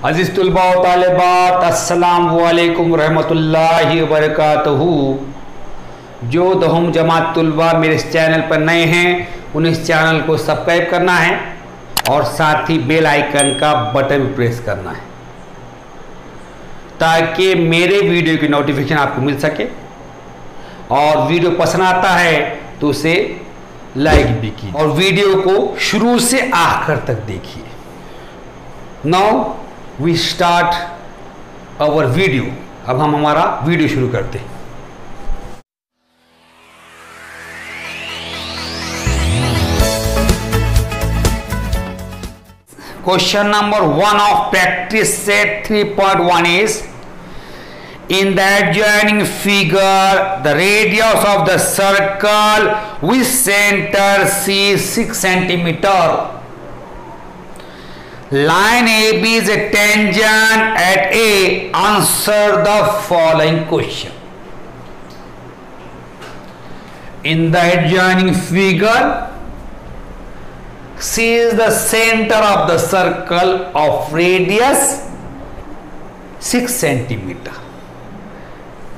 अज़ीज़ तुलबा व तालिबात, अस्सलाम वालेकुम रहमतुल्लाहि व बरकातहू। जो दहुम जमात तुलबा मेरे इस चैनल पर नए हैं उन्हें इस चैनल को सब्सक्राइब करना है और साथ ही बेल आइकन का बटन प्रेस करना है ताकि मेरे वीडियो की नोटिफिकेशन आपको मिल सके। और वीडियो पसंद आता है तो उसे लाइक भी कीजिए और वीडियो को शुरू से आखिर तक देखिए। Now we start our video. अब हम हमारा वीडियो शुरू करते हैं। Question number 1 of practice set 3.1 is, in the adjoining figure, the radius of the circle with center C 6 centimeter. Line AB is a tangent at A. Answer the following question. In the adjoining figure, C is the center of the circle of radius 6 centimeter.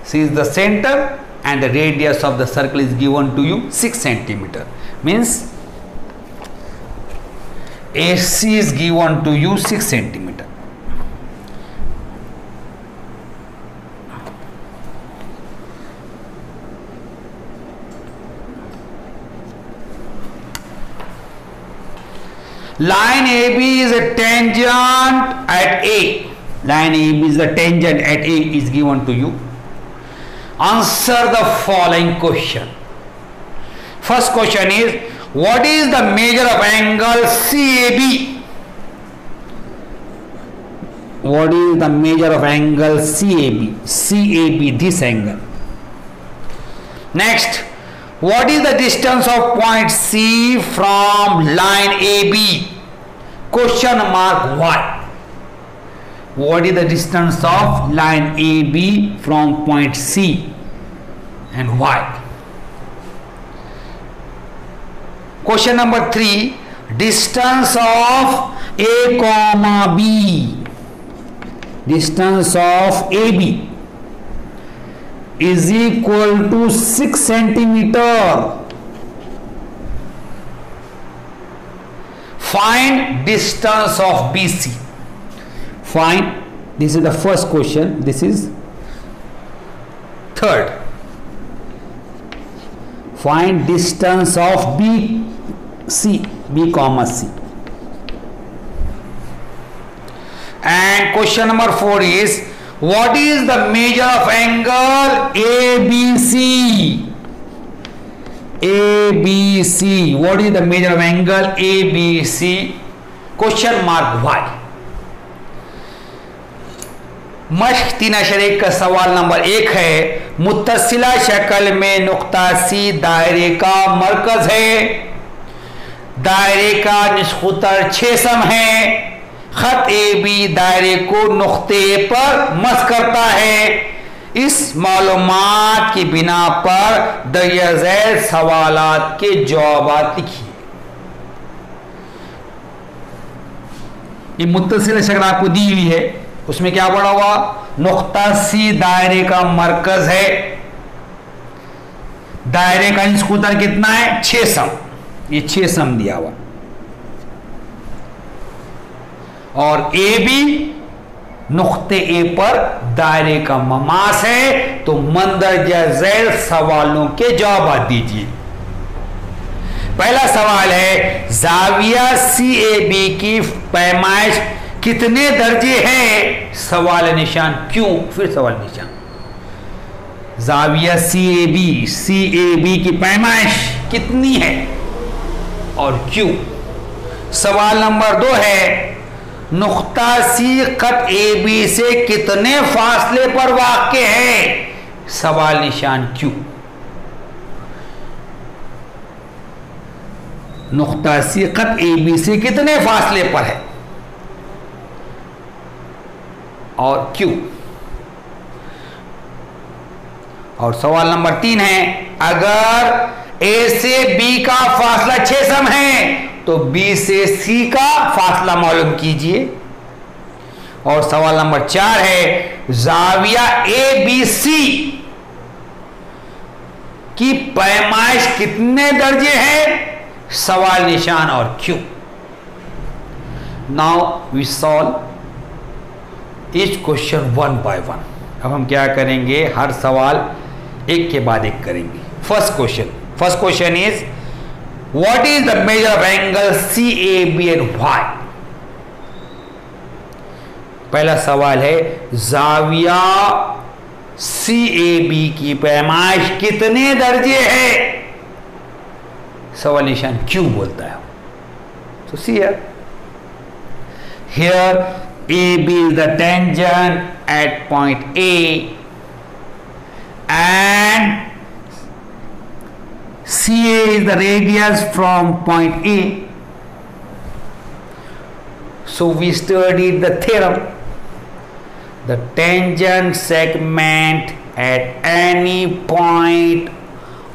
C is the center and the radius of the circle is given to you 6 centimeter. Means AC is given to you 6 centimeter. Line AB is a tangent at A. Line AB is the tangent at A is given to you. Answer the following question. First question is, what is the measure of angle CAB? What is the measure of angle CAB? CAB, this angle. Next, what is the distance of point C from line AB? Question mark why? What is the distance of line AB from point C and why? Question number 3, distance of A comma B. Distance of AB is equal to 6 centimeter. Find distance of BC. Find, this is the first question, this is third. Find distance of BC, B comma C. And question number 4 is, what is the measure of angle ABC? ABC. What is the measure of angle ABC? Question mark why? मश्क 3-1 का सवाल number 1 है, मुत्तसिला शक्ल में नुक्ता सी दायरे का मरकज है। दायरे का निस्खुतर 6 सम है। खत ए बी दायरे को नुक्ते पर मस करता है। इस मालूमात की बिना पर दरिया ज़ैल सवालात के जवाब लिखिए। ये मुत्तसिल शक्ल आपको दी हुई है, उसमें क्या पड़ा हुआ? नुक्ता सी दायरे का मरकज है। दायरे का निस्खुतर कितना है? 6 सम। ये 6 सम दिया हुआ। और ए बी नुक्ते ए पर दायरे का ममास है। तो मंदरजा झैल सवालों के जवाब दीजिए। पहला सवाल है, जाविया सी ए बी की पैमाइश कितने दर्जे है? सवाल निशान क्यों, फिर सवाल निशान। जाविया सी ए बी की पैमाइश कितनी है और क्यों? सवाल नंबर 2 है, नुक्ता सी खत ए बी से कितने फासले पर वाक़े है? सवाल निशान क्यों? नुक्ता सी खत ए बी से कितने फासले पर है और क्यों? और सवाल नंबर 3 है, अगर ए से बी का फासला 6 सम है तो बी से सी का फासला मालूम कीजिए। और सवाल नंबर 4 है जाविया ABC की पैमाइश कितने दर्जे है, सवाल निशान और क्यों। Now we solve each question one by one. अब हम क्या करेंगे, हर सवाल एक के बाद एक करेंगे। First question is what is the measure of angle CAB and why. पहला सवाल है जाविया CAB की पैमाइश कितने दर्जे है, सवाल निशान क्यों बोलता है। तो सी here AB is the tangent at point A and CA is the radius from point A. So we studied the theorem. The tangent segment at any point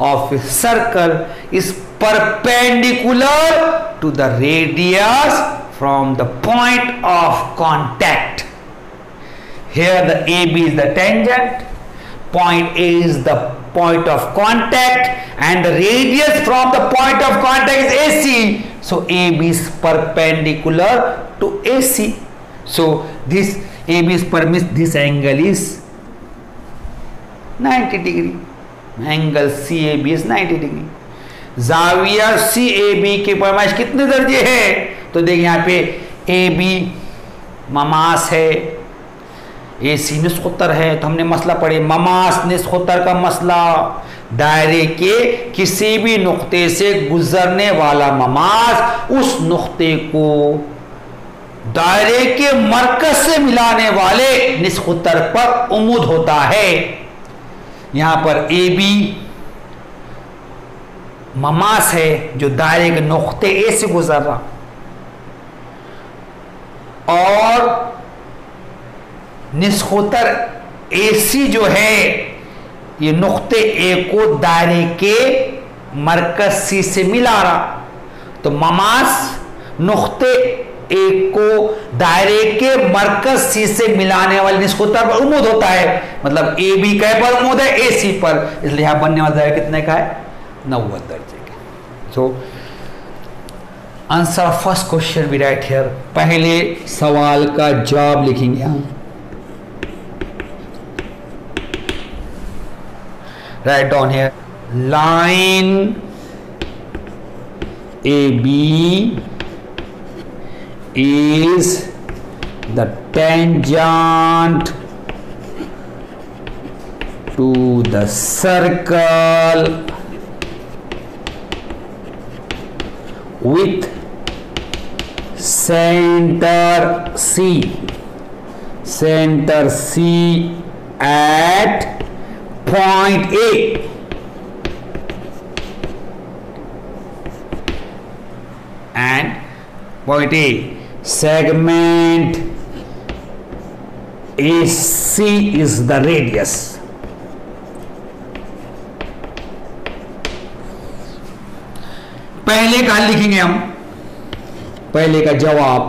of a circle is perpendicular to the radius from the point of contact. Here the AB is the tangent, point A is the point of contact, and the radius from the point of contact is AC. So AB is perpendicular to AC. So this AB is this angle is 90 degree. Angle CAB is 90 degree. जाविया CAB की पैमाइश कितने दर्जे है, तो देखिए यहाँ पे AB Mama's है, AC निस्खुतर है। तो हमने मसला पढ़े ममास निस्खुतर का मसला, दायरे के किसी भी नुक्ते से गुजरने वाला ममास उस नुक्ते को दायरे के मरकज से मिलाने वाले निस्खुतर पर उम्मीद होता है। यहां पर AB ममास है जो दायरे के नुक्ते A से गुजर रहा, और निस्खुतर AC जो है ये नुक्ते A को दायरे के मरकज C से मिला रहा। तो ममास नुक्ते A को दायरे के मरकज C से मिलाने वाले निस्खुतर पर उम्मीद होता है, मतलब AB कै पर उम्मीद है, AC पर, इसलिए यहां बनने वाला दायरा कितने का है, 90 दर्जे का। So answer of first question we write here. पहले सवाल का जवाब लिखेंगे हम। Write down here line AB is the tangent to the circle with center C at point A. And point A, segment AC is the radius. पहले का लिखेंगे हम, पहले का जवाब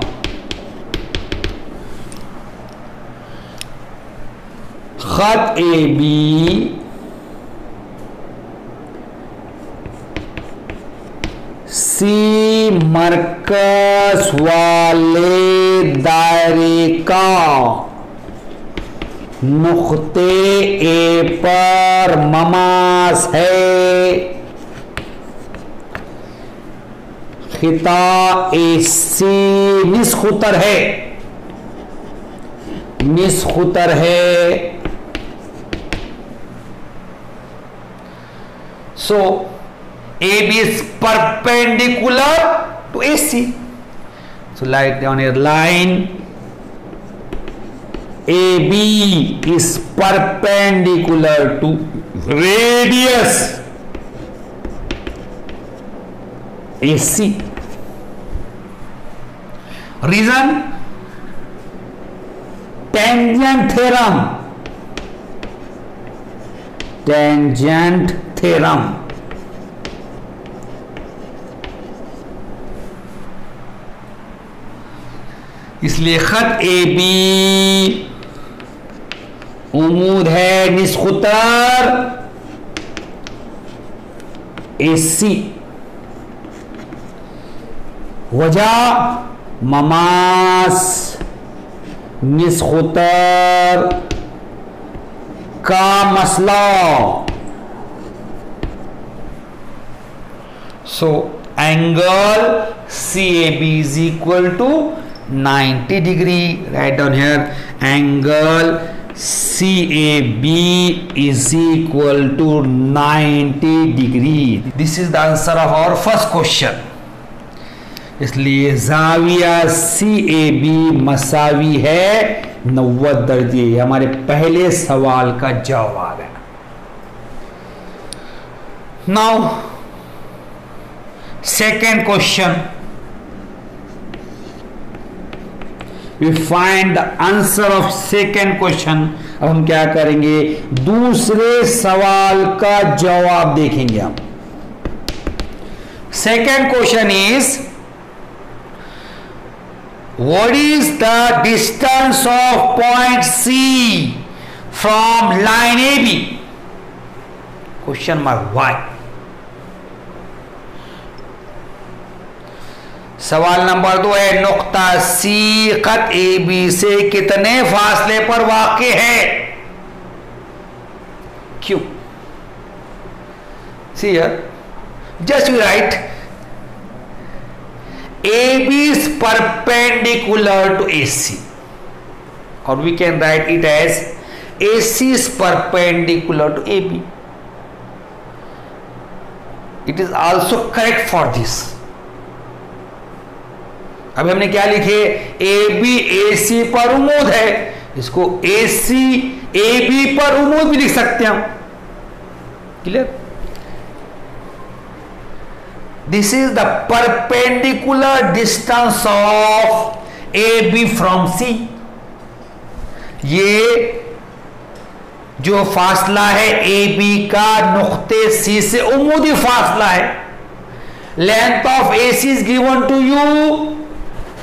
खत AB C मरकज वाले दायरे का नुक्ते A पर ममास है, खिता AC निस्खुतर है, so AB is perpendicular to AC. So write down here line AB is perpendicular to radius AC. Reason tangent theorem. इसलिए खत ए बी उमूद है निस्खुतर ए सी। वजह ममास निस्खुतर का मसला। So angle CAB is equal to 90 degree. Write down here, angle CAB is equal to 90 degree. This is the answer of our first question. इसलिए जाविया CAB मसावी है 90 दर्जे। हमारे पहले सवाल का जवाब है। Now second question, we find the answer of second question. अब हम क्या करेंगे, दूसरे सवाल का जवाब देखेंगे हम। Second question is what is the distance of point C from line AB? Question mark why? सवाल नंबर 2 है, नुक्ता C खत AB से कितने फासले पर वाक़े है? क्यों? See here, just you write AB is perpendicular to AC, or we can write it as AC is perpendicular to AB. It is also correct for this. अब हमने क्या लिखे, AB AC पर उमूद है, इसको AC AB पर उमूद भी लिख सकते हैं हम। Clear? This is the perpendicular distance of AB from C. ये जो फासला है AB का नुक्ते C से उमूदी फासला है। Length of AC is given to you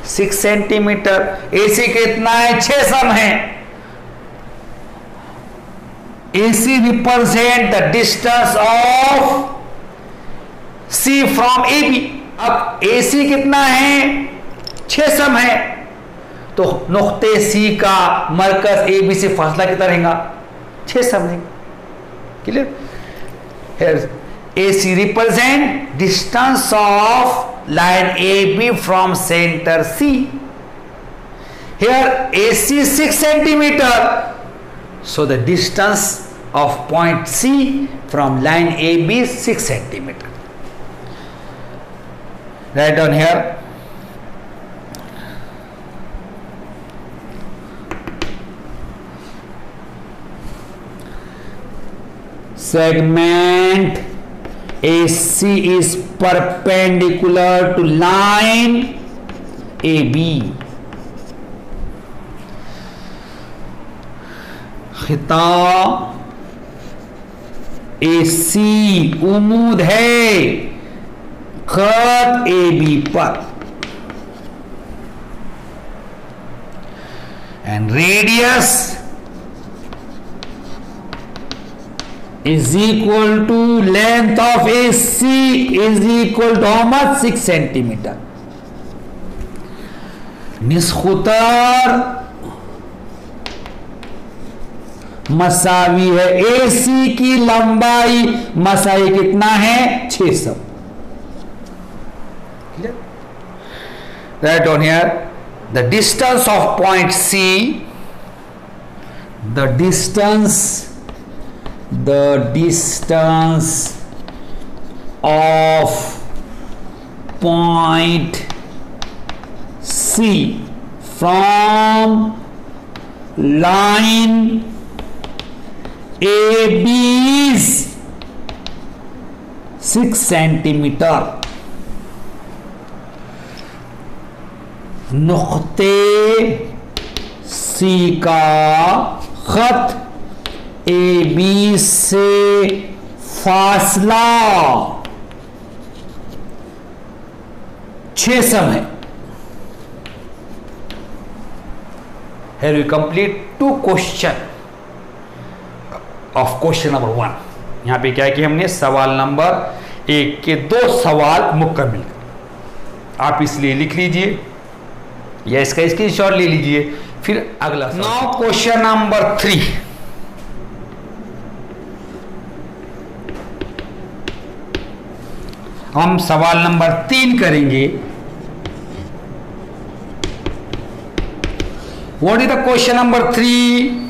6 centimetre. AC कितना है? 6 सम है। AC represent the distance of C from AB। अब AC कितना है? 6 सम है, तो नुक्ते C का मरकज AB से फासला कितना रहेगा? 6 सम रहेगा। Clear? Here AC represent distance of line AB from center C. Here AC 6 centimeter, so the distance of point C from line AB is 6 centimeter. Write down here, segment AC is perpendicular to line AB. खिता AC उमूद है खत AB पर, and radius is equal to length of AC is equal to how much? 6 centimeter. निस्खुतर मसावी है, AC की लंबाई मसाई कितना है? 600। Write down here, the distance of point C, the distance of point C from line AB is 6 centimeter. नुक्ते C का खत AB से फासला 6 सम है। here we complete 2 question of question number 1. यहाँ पे क्या किया हमने, सवाल नंबर 1 के 2 सवाल मुकम्मल। आप इसलिए लिख लीजिए या इसका स्क्रीनशॉट ले लीजिए, फिर अगला। Now question number 3। हम सवाल नंबर 3 करेंगे। What is the question number 3?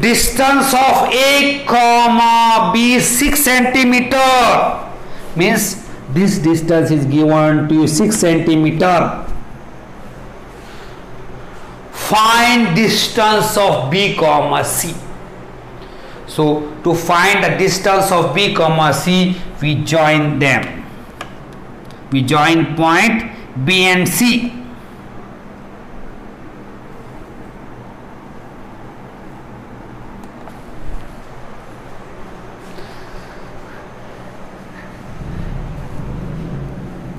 Distance of A comma B 6 centimeter, means this distance is given to you 6 centimeter. Find distance of B comma C. So to find the distance of B comma C, we join them. We join point B and C.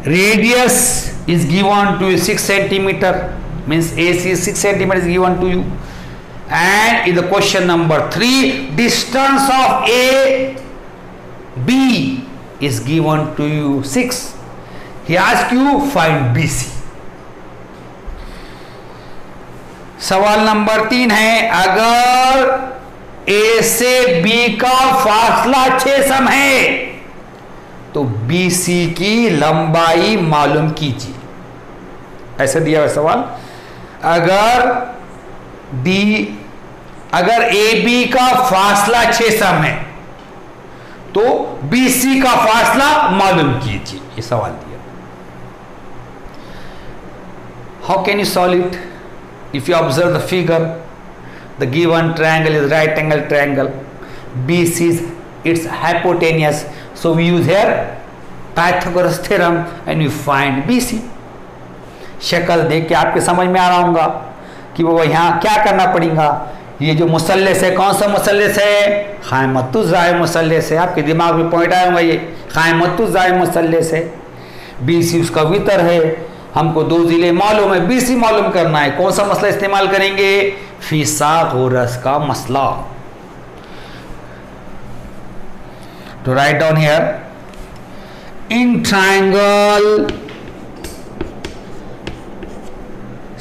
Radius is given to you 6 centimeter, means AC is 6 centimeter is given to you. And in the question number 3, distance of A B is given to you 6. He asks you find BC. सवाल number 3 है, अगर A से B का फासला 6 सम है तो BC की लंबाई मालूम कीजिए। ऐसे दिया हुआ सवाल। अगर AB का फासला 6 सम है तो BC का फासला मालूम कीजिए, ये सवाल दिया। How can you solve it? If you observe the figure, the given triangle is right angle triangle, BC is its hypotenuse. So we use here Pythagoras theorem and we find BC. शक्ल देख के आपके समझ में आ रहा होगा कि वो यहाँ क्या करना पड़ेगा। ये जो मुसल्लस है, कौन सा मुसल्लस है? क़ाइमतुज़्ज़ाय मुसल्लस है। आपके दिमाग में पॉइंट आया होगा, ये क़ाइमतुज़्ज़ाय मुसल्लस है। BC उसका वितर है। हमको 2 ज़िले मालूम है, BC मालूम करना है। कौन सा मसला इस्तेमाल करेंगे? फिसागोरस का मसला। To write down here, in triangle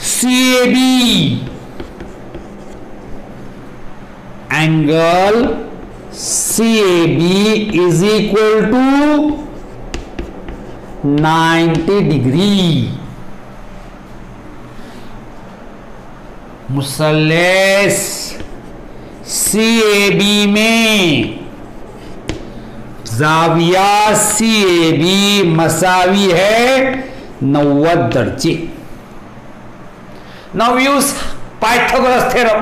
CAB, angle CAB is equal to 90 degree. मुसल्लस CAB में ज़ाविया CAB मसावी है 90 दर्जे। Now we use Pythagoras theorem.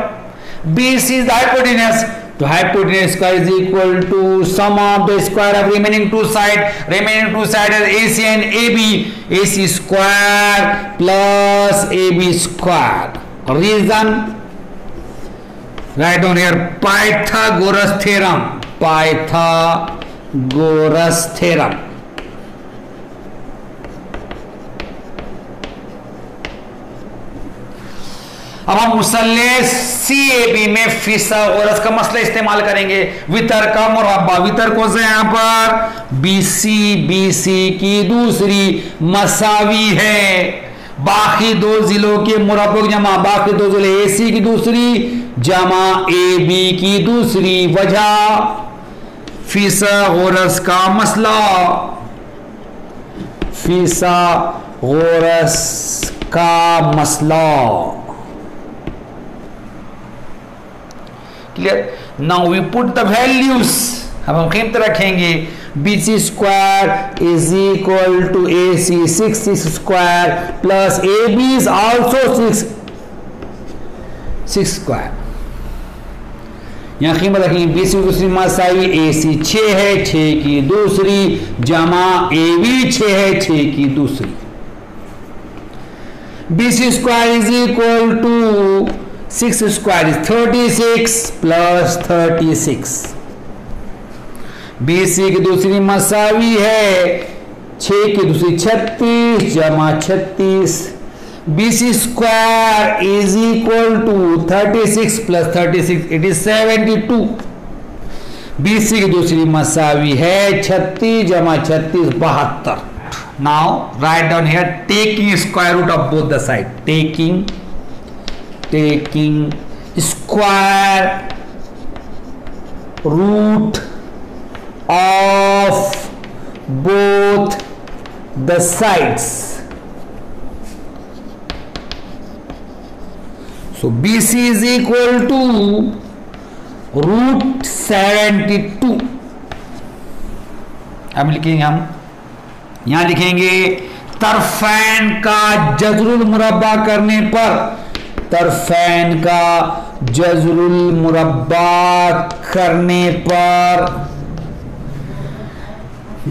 BC is the hypotenuse. So hypotenuse square is equal to sum of the square of remaining 2 sides. Remaining 2 sides are AC and AB. AC square plus AB square. Reason? Write down here Pythagoras theorem. Pythagoras theorem. अब हम मुसल्लस CAB में फिसागोरस का मसला इस्तेमाल करेंगे। वितर का मुरब्बा, वितर कौन सा यहां पर? BC की दूसरी मसावी है बाकी 2 जिलों के मुरब्बों की जमा, बाकी 2 जिले AC की दूसरी जमा AB की दूसरी। वजह फिसागोरस का मसला, फिसागोरस का मसला। Clear? Now we put the values. अब हम कीमत रखेंगे। BC square is equal to AC 6 square plus AB is also 6 square. यहाँ कीमत रखेंगे। BC की दूसरी मसावी AC 6 है, 6 की दूसरी जमा AB 6 है, 6 की दूसरी। BC square is equal to 6 square is 36 plus 36। BC की दूसरी मसावी है 6 की दूसरी 36 जमा 36 BC square is equal to 36 plus 36, it is 72. BC की दूसरी मसावी है 36 जमा 36 72. Now write down here, taking square root of both the side. Taking square root of both the sides. So BC is equal to root 72. अब लिखेंगे हम, यहां लिखेंगे तरफैन का जज़रुल मुरब्बा करने पर, तरफैन का जज़रुल मुरब्बा करने पर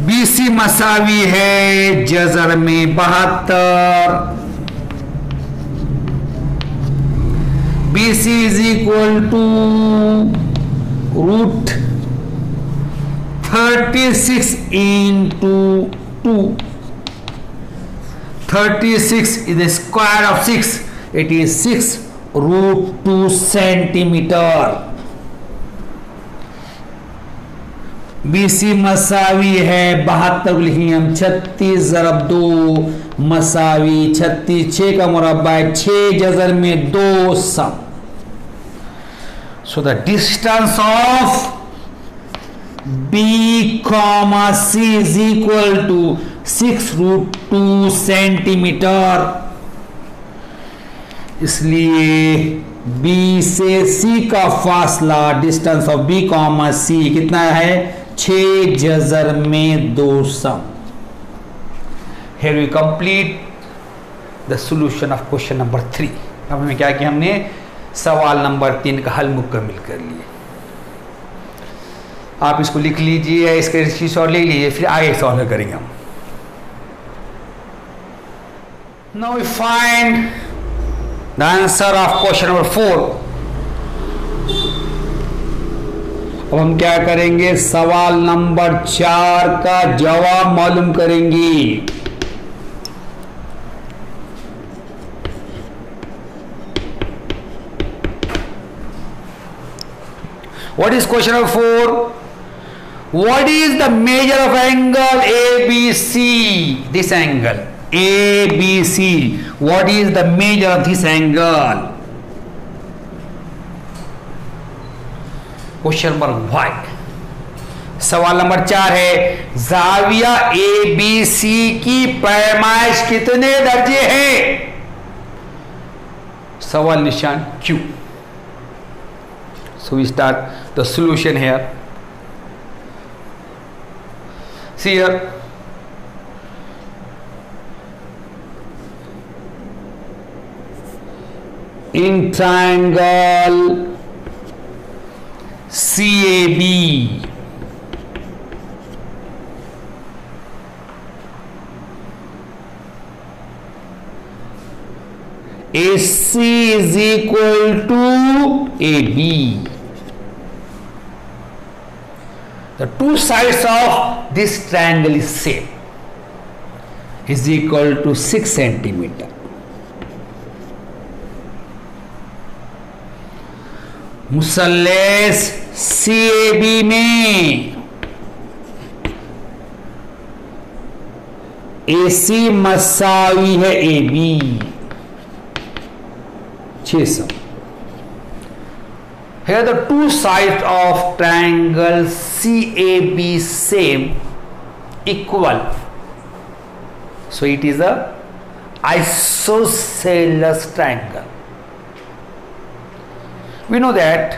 BC मसावी है जज़र में 72. BC is equal to root 36 into 2. 36 is the square of 6. It is 6 root 2 centimeter. BC मसावी है 72 लिखेंगे हम 36 ज़रब 2 मसावी 36, 6 का मुरब्बा है 6 जज़र में 2 सम. So the distance of B, C is equal to 6 root 2 centimeter. इसलिए B से C का फासला, डिस्टेंस ऑफ B, C कितना है 6 जज़र में 2 सम. Here we complete the solution of question number 3. अब हमें क्या किया, हमने सवाल नंबर 3 का हल मुकम्मल कर लिए. आप इसको लिख लीजिए, इसके स्क्रीनशॉट ले लीजिए, फिर आगे सॉल्व करेंगे हम. Now we find the answer of question number 4. अब हम क्या करेंगे, सवाल नंबर 4 का जवाब मालूम करेंगे. What is question number 4? What is the measure of angle ABC? This angle ABC. What is the measure of this angle? Question number 1. सवाल नंबर 4 है, जाविया ABC की पैमाइश कितने दर्जे है? सवाल निशान Q. So we start the solution here. See here, in triangle CAB, AC is equal to AB. The two sides of this triangle is same, is equal to 6 centimeter. मुसल्लेस CAB में AC मसावी है AB 600. Here the two sides of triangle CAB same, equal, so it is a isosceles triangle. We know that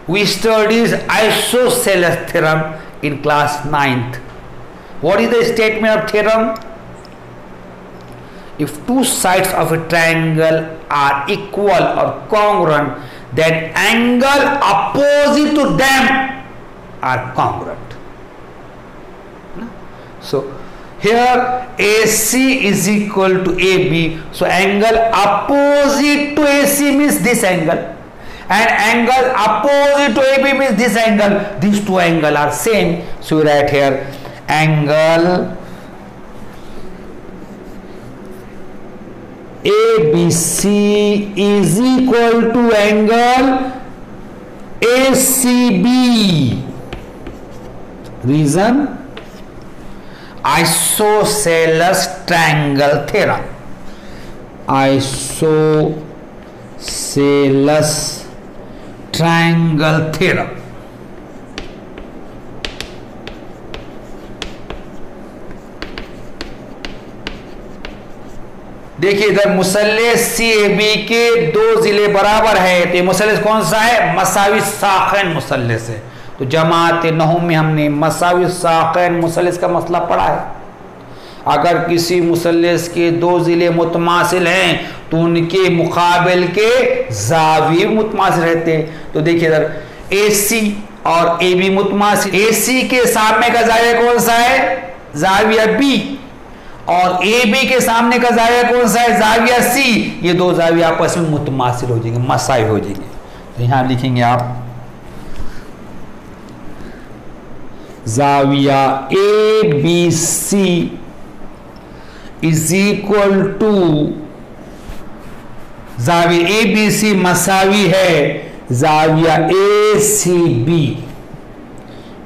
we studied isosceles theorem in class 9th. What is the statement of theorem? If two sides of a triangle are equal or congruent, then angle opposite to them are congruent. So here AC is equal to AB, so angle opposite to AC means this angle, and angle opposite to AB means this angle. These two angles are same, so we write here angle ABC is equal to angle ACB. Reason? Isosceles triangle theorem. Isosceles triangle theorem. देखिए इधर मुसल्लेस CAB के दो जिले बराबर है, तो ये मुसल्लेस कौन सा है? मसावी साखैन मुसल्लेस है। तो जमात नहू में हमने मसावी साखैन मुसल्लेस का मसला पढ़ा है। अगर किसी मुसल्लेस के दो जिले मुतमासिल हैं तो उनके मुकाबिल के जाविये मुतमासिल रहते हैं। तो देखिए इधर AC और AB मुतमासिल, AC के सामने का जाविया कौन सा है? जाविया B, और AB के सामने का जाविया कौन सा है? जाविया C। ये दो जाविया आपस में मुतमासिल हो जाएंगे, मसावी हो जाएंगे। तो यहां लिखेंगे आप जाविया ABC इज इक्वल टू, जाविया ABC मसावी है जाविया ACB।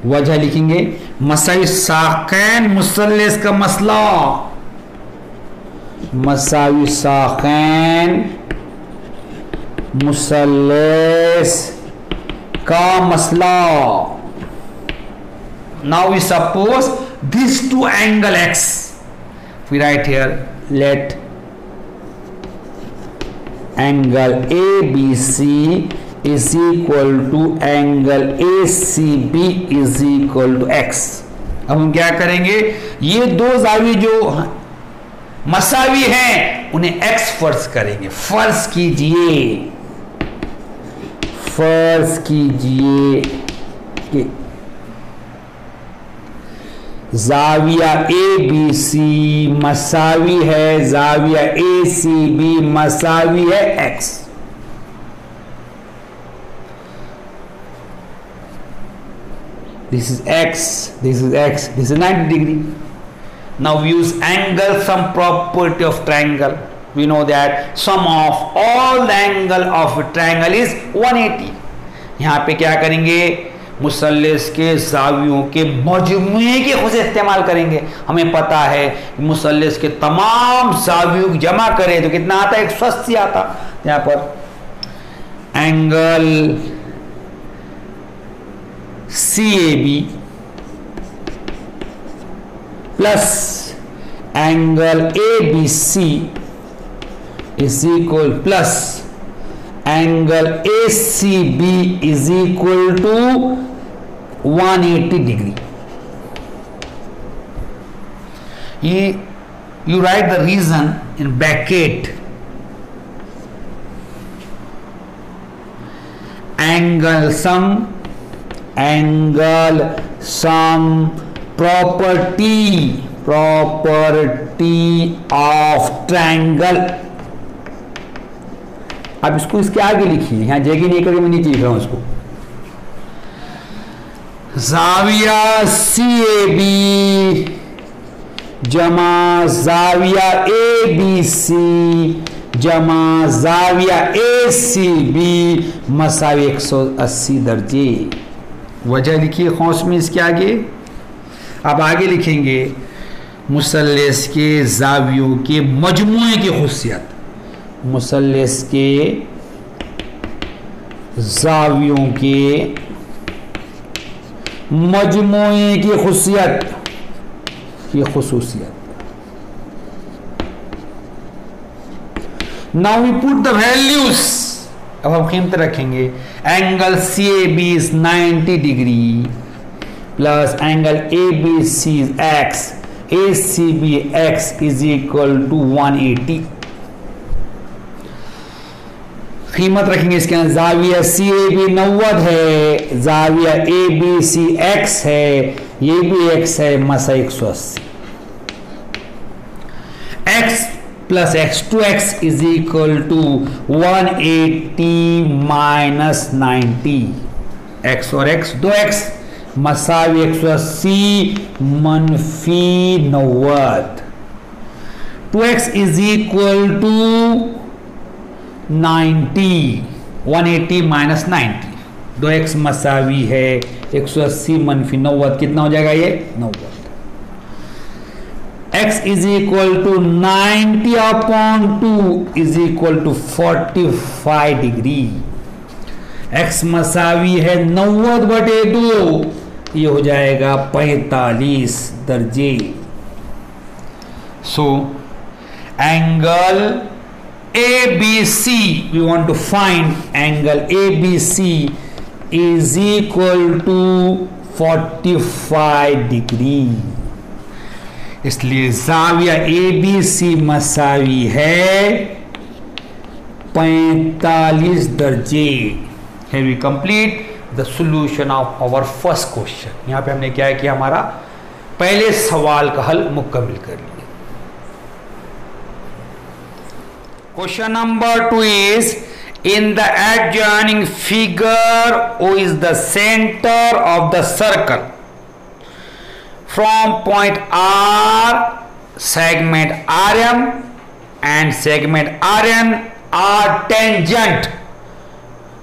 वजह लिखेंगे मसावी साखैन मुसल्लेस का मसला, मसावी साखैन मुसल्लेस का मसला। Now we suppose these two angle X. We write here, let angle ABC is equal to angle ACB is equal to X. अब हम क्या करेंगे? ये दो जावी जो मसावी हैं उन्हें X फर्ज करेंगे। फर्ज कीजिए कि जाविया ABC मसावी है जाविया ACB मसावी है X। This is X, this is X, this is 90 degree. Now we use angle sum property of triangle. We know that sum of all the angle of a triangle is 180. यहाँ पे क्या करेंगे? मुसल्लेस के जावियों के मजमूए के खुद इस्तेमाल करेंगे। हमें पता है कि मुसल्लेस के तमाम जावियों की जमा करें तो कितना आता है? 180 आता। यहाँ पर angle CAB plus angle ABC is equal plus angle ACB is equal to 180 degree. You write the reason in bracket. Angle sum property of triangle। अब इसको इसके आगे लिखिए, यहां जगह नहीं करके मैं नीचे लिख रहा हूं इसको। जाविया CAB जमा जाविया ABC जमा जाविया ACB मसावी 180 दर्जे। वजह लिखिए कौस में इसके आगे। अब आगे लिखेंगे मुसल्लेस के जावियों के मजमूए की खुशियत, मुसल्लेस के जावियों के मजमूए की खुसूसियत। Now we put the values. अब हम कीमत रखेंगे। Angle CAB is 90 degree plus angle ABC is X, ACB X is equal to 180। कीमत रखेंगे इसके अंदर। जाविया CAB 90 है, जाविया ABC X है, ये भी X है, मसा 180। X plus X2X is equal to 180 minus 90। X और X 2X मसावी 180 मनफी 90। 2x is equal to 90, 180 minus 90, 2x मसावी है 180 मनफी 90, कितना हो जाएगा ये 90। x is equal to 90 upon 2 is equal to 45 degree. x मसावी है 90 बटे 2, ये हो जाएगा 45 दर्जे। So angle ABC, we want to find angle ABC is equal to 45 degree. इसलिए जाविया ABC मसावी है 45 दर्जे। Here we complete the solution of our first question। यहां पे हमने क्या किया, हमारा पहले सवाल का हल मुकम्मल कर लिया। Question number 2 is, in the adjoining figure, O is the center of the circle. From point R, segment RM and segment RN are tangent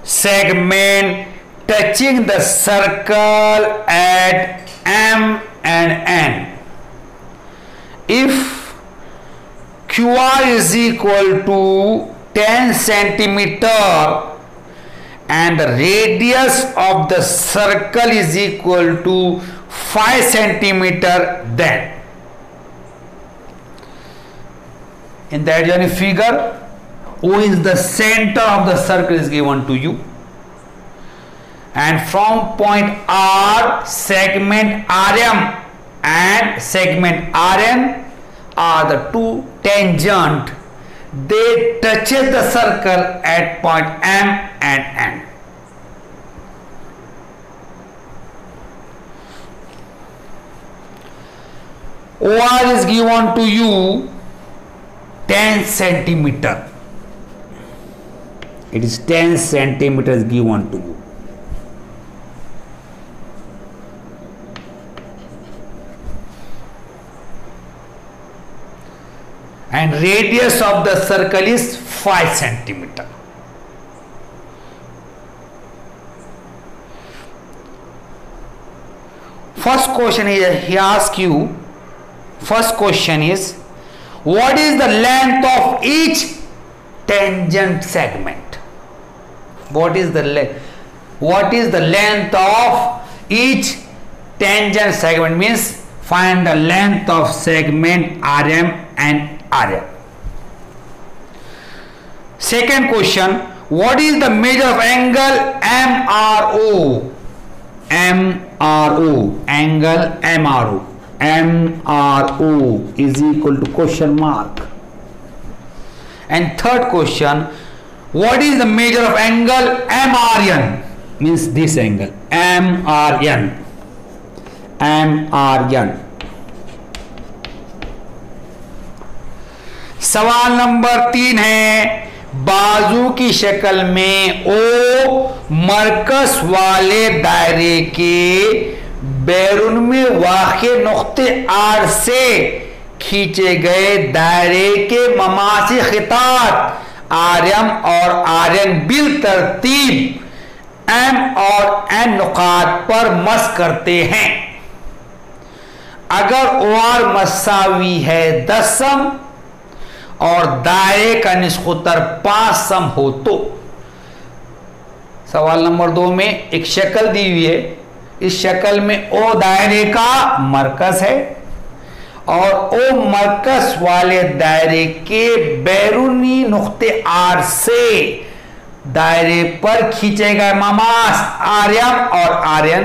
segment touching the circle at M and N. If QR is equal to 10 centimeter and the radius of the circle is equal to 5 centimeter, then in the adjoining figure, O is the center of the circle is given to you, and from point R, segment RM and segment RN are the two tangent, they touches the circle at point M and N. OR is given to you 10 centimeter. It is 10 centimeters given to you. And radius of the circle is 5 centimeter. First question is, he asks you, first question is, what is the length of each tangent segment? What is the length of each tangent segment? Means find the length of segment RM and RN. Second question, what is the measure of angle MRO? Angle MRO is equal to question mark. And third question, what is the measure of angle MRN? Means this angle MRN. सवाल number 3 है, बाजू की शक्ल में O मरकज वाले दायरे के बैरून में वाक़े नुक्ते R से खींचे गए दायरे के ममासी खितात RM और RN बिल तरतीब M और N नुकात पर मस करते हैं। अगर OR मसावी है 10 सम और दायरे का निस्खुतर 5 सम हो तो। सवाल नंबर 2 में एक शक्ल दी हुई है, इस शक्ल में O दायरे का मरकज है और O मरकज वाले दायरे के बैरूनी नुक्ते R से दायरे पर खींचे गए ममास RM और RN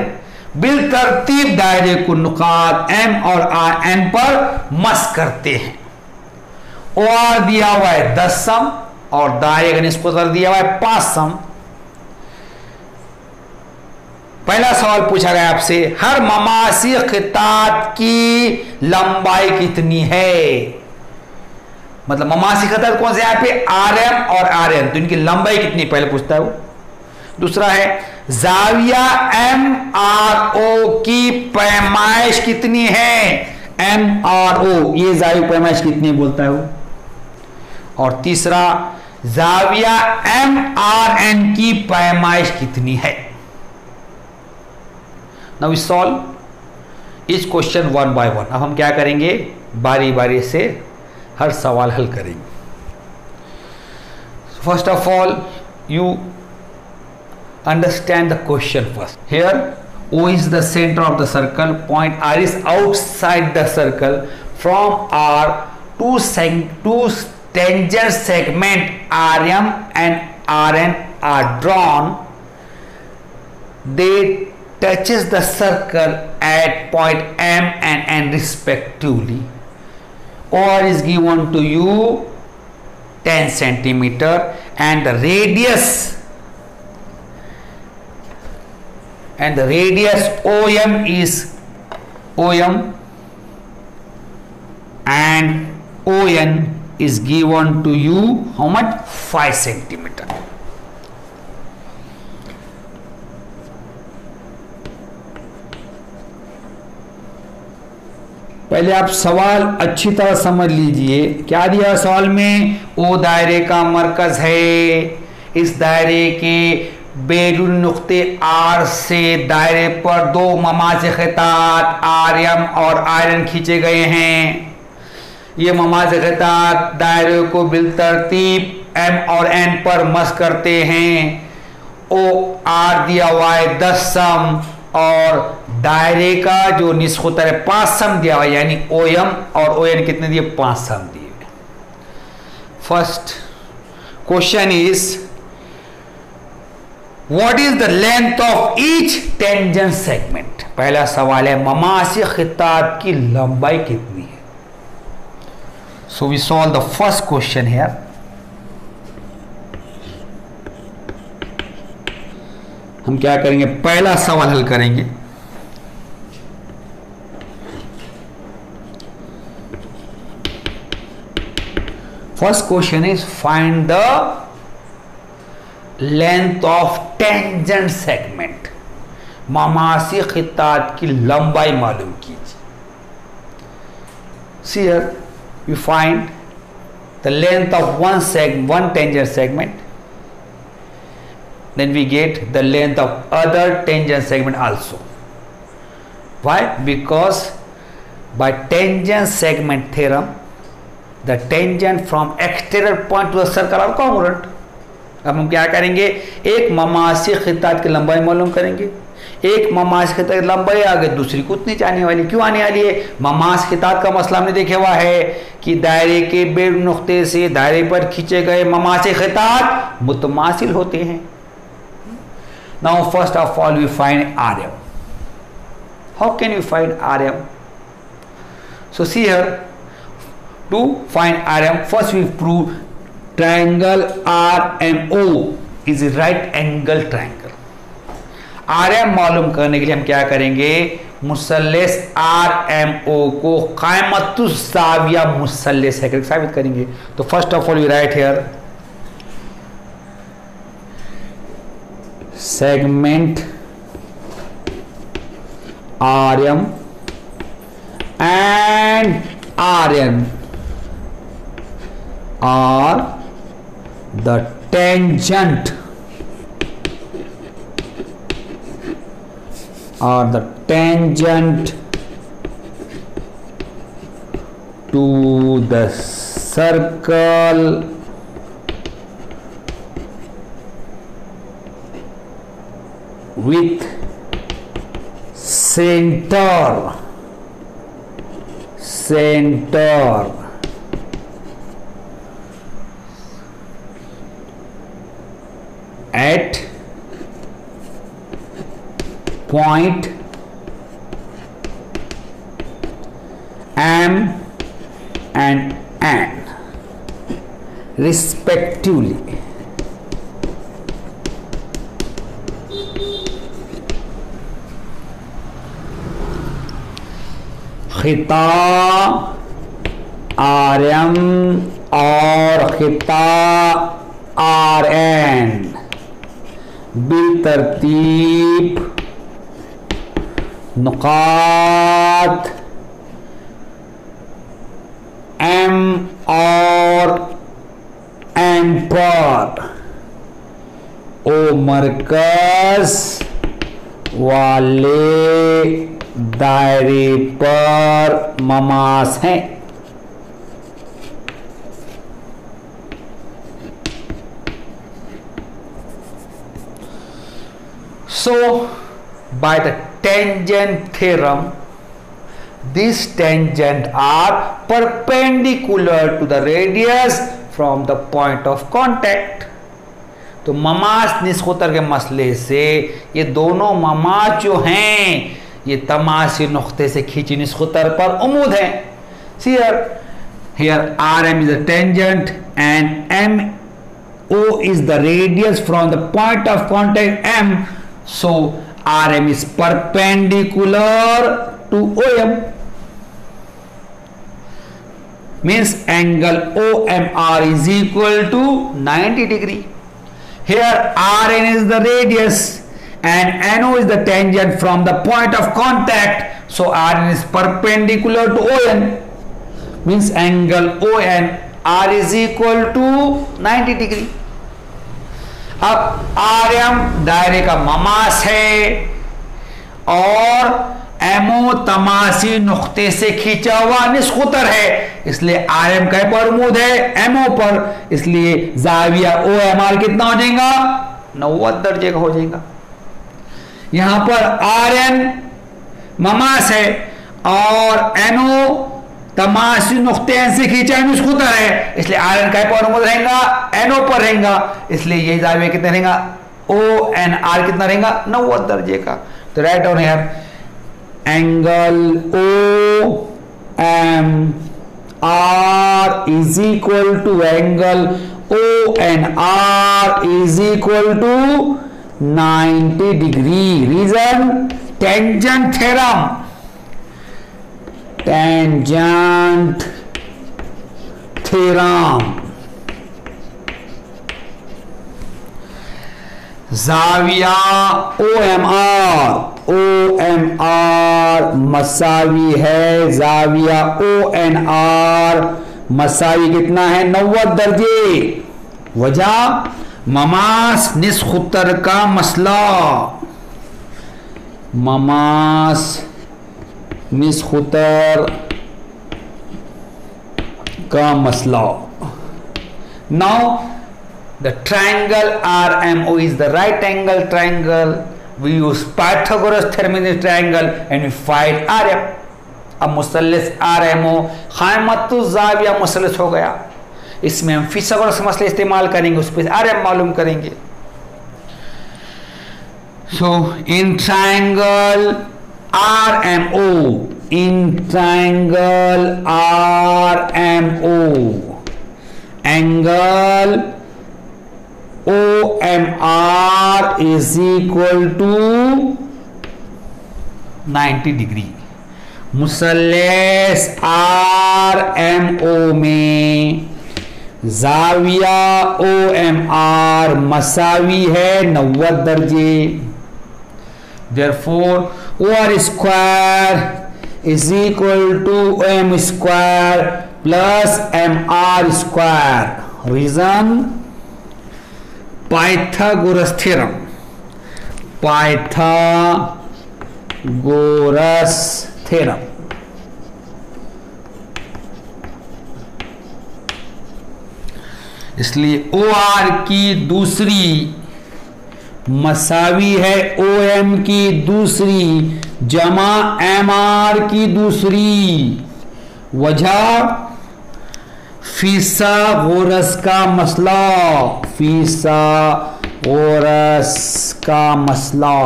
बिल तरतीब दायरे को नुकात M और N पर मस करते हैं। OR दिया हुआ है 10 सम और दायरे का निस्बत दिया हुआ है 5 सम। पहला सवाल पूछा गया आपसे, हर ममासी खितात की लंबाई कितनी है? मतलब ममासी खितात कौन से? यहाँ पे RM और RN, तो इनकी लंबाई कितनी पहले पूछता है वो। दूसरा है जाविया MRO की पैमाइश कितनी है? MRO, ये जाविया पैमाइश कितनी बोलता है वो। और तीसरा, जाविया MRN की पैमाइश कितनी है। नाउ वी सॉल्व इस क्वेश्चन वन बाय वन। अब हम क्या करेंगे, बारी बारी से हर सवाल हल करेंगे। First of all you understand the question first. Here O is the center of the circle, point R is outside the circle. From R, two tangent segment RM and RN are drawn. They touches the circle at point M and N respectively. OR is given to you 10 centimeter and the radius OM is OM and ON is given to you how much, 5 centimeter. पहले आप सवाल अच्छी तरह समझ लीजिए। क्या दिया सवाल में, ओ दायरे का मरकज है, इस दायरे के बैरून नुक्ते आर से दायरे पर दो ममाज़ ख़ितात आरएम और आयरन खींचे गए हैं। ये ममाज़ ख़ितात दायरे को बिलतरतीब एम और एन पर मस करते हैं। ओ आर दिया हुआ है 10 सम और दायरे का जो निस्खुतर है 5 सम दिया हुआ है, यानी ओ एम और ओ एन कितने दिए, 5 सम दिए। First question is What is the length of each tangent segment? पहला सवाल है ममासी खिताब की लंबाई कितनी है। So we solve the first question here. हम क्या करेंगे, पहला सवाल हल करेंगे। First question is find the length of tangent segment, ममासी खितात की लंबाई मालूम कीजिए। See here we find the length of one tangent segment, then we get the length of other tangent segment also. Why? Because by tangent segment theorem the tangent from exterior point to the circle are congruent. अब हम क्या करेंगे, एक ममासी खितात की लंबाई मालूम करेंगे। एक ममासी खितात की लंबाई आगे, दूसरी को उतनी आने वाली। क्यों आने वाली है, ममासी खितात का मसला हमने देखे हुआ है कि दायरे के बैरून नुक्ते से दायरे पर खींचे गए ममासी खितात मुतमासिल होते हैं। Now first of all we find RM. How can you find RM? So see here, to find RM first we prove triangle RMO is a right angle triangle. RM मालूम करने के लिए हम क्या करेंगे, मुसल्लस RMO को क़ाइमतुज़ ज़ाविया मुसल्लस है साबित करेंगे। तो first of all we write here segment RM and RN are the tangent to the circle with center at point M and N respectively. खिता RM और खिता RN बिलतरतीब नुकात ओ मरकज वाले दायरे पर ममास हैं। So by the tangent theorem, these tangent are perpendicular to the radius from the point of contact। तो Mama's निस्खुतर के मसले से ये दोनों ममास जो हैं ये तमासी नुक्ते से खींची निस्खुतर पर उमूद है। Here RM is the tangent and MO is the radius from the point of contact M, so RM is perpendicular to OM, means angle OMR is equal to 90 degree। Here Rn is the radius and NO is the tangent from the point of contact, so Rn is perpendicular to ON, means angle ONR is equal to 90 degree। अब RM दायरे का Mama's है और MO तमासी नुक्ते से खींचा हुआ निस्खुतर है, इसलिए RM कहीं पर उमूद है MO पर, इसलिए जाविया OMR कितना हो जाएगा 90 दर्जे का हो जाएगा। यहां पर RN ममास है और NO तमासी नुक्ते से खींचा निस्खुतर है, इसलिए RN कहीं पर उमूद रहेगा NO पर रहेगा, इसलिए ये जाविया कितना रहेगा ONR कितना रहेगा 90 दर्जे का। तो write down here angle OMR is equal to angle ONR is equal to 90 degree। Reason tangent theorem, tangent theorem। जाविया OMR मसावी है जाविया ONR मसावी कितना है 90 दर्जे। वजह ममास निस्खुतर का मसला, ममास निस्खुतर का मसला। Now the triangle RMO is the right angle triangle, we use Pythagoras theorem in this triangle and we find RM। अब मुसल्लस RMO खामतु ज़ाविया मुसल्लस हो गया, इसमें हम फिथागोरस मसले इस्तेमाल करेंगे, उस पर RM मालूम करेंगे। So in triangle RMO, in triangle RMO, angle OMR is equal to 90 degree. मुसल्लस RMO में जाविया OMR मसावी है 90 दर्जे। Therefore OR square is equal to OM square plus MR square। Reason Pythagoras theorem, Pythagoras theorem। इसलिए OR की दूसरी मसावी है OM की दूसरी जमा MR की दूसरी। वजह फिथागोरस का मसला, फिथागोरस का मसला।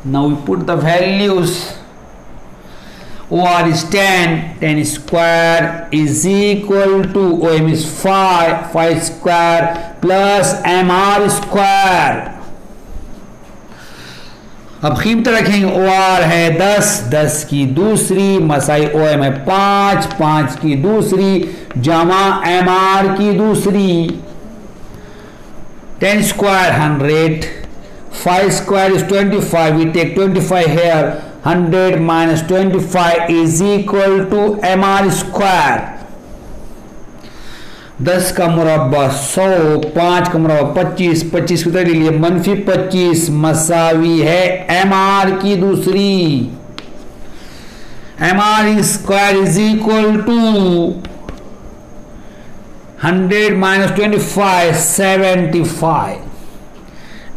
Now we put the values। OR is 10, 10 square is equal to OM is 5, 5 square plus MR square। अब कीमत रखेंगे OR है 10, 10 की दूसरी मसाई OM है 5, 5 की दूसरी जमा MR की दूसरी। 10 square 100, 5 square is 25, we take 25 here, 100 minus 25 is equal to MR square। 10 का मुरब्बा 100, 5 का मुरब्बा 25, 25 की तरह ले लिए -25 मसावी है mr की दूसरी। mr square is equal to 100 - 25 75।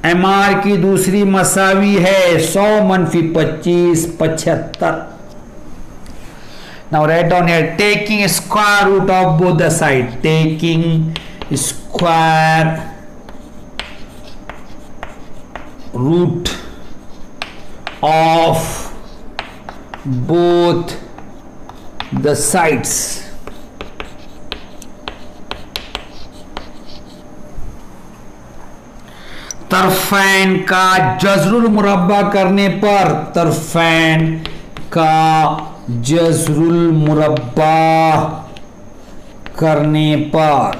mr की दूसरी मसावी है 100 - 25 75। Now write down here, taking square root of both the side, taking square root of both the sides। तरफैन का जज़रुल मुरब्बा करने पर, तरफैन का जज़रुल मुरब्बा करने पर,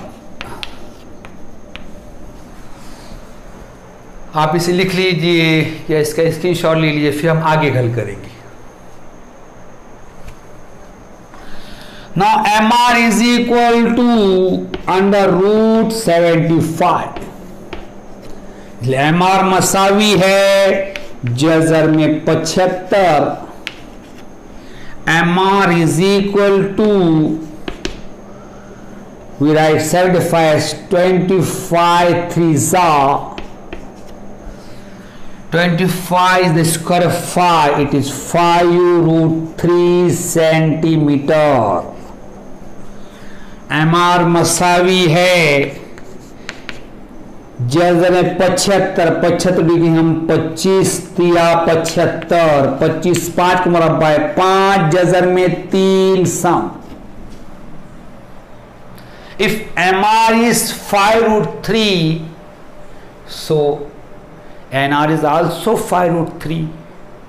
आप इसे लिख लीजिए या इसका स्क्रीनशॉट ले लीजिए, फिर हम आगे हल करेंगे। Now mr is equal to √75। mr मसावी है जज़र में 75। mr is equal to, we write 75 25 3s are 25 is the square of 5, it is 5√3 centimeter। mr मसावी है जज़र में 75 डिग्री, हम 25 तिया 75, 25 5 का मुरब्बा है 5 जज़र में 3 सम। If mr is 5√3, so nr is also 5√3।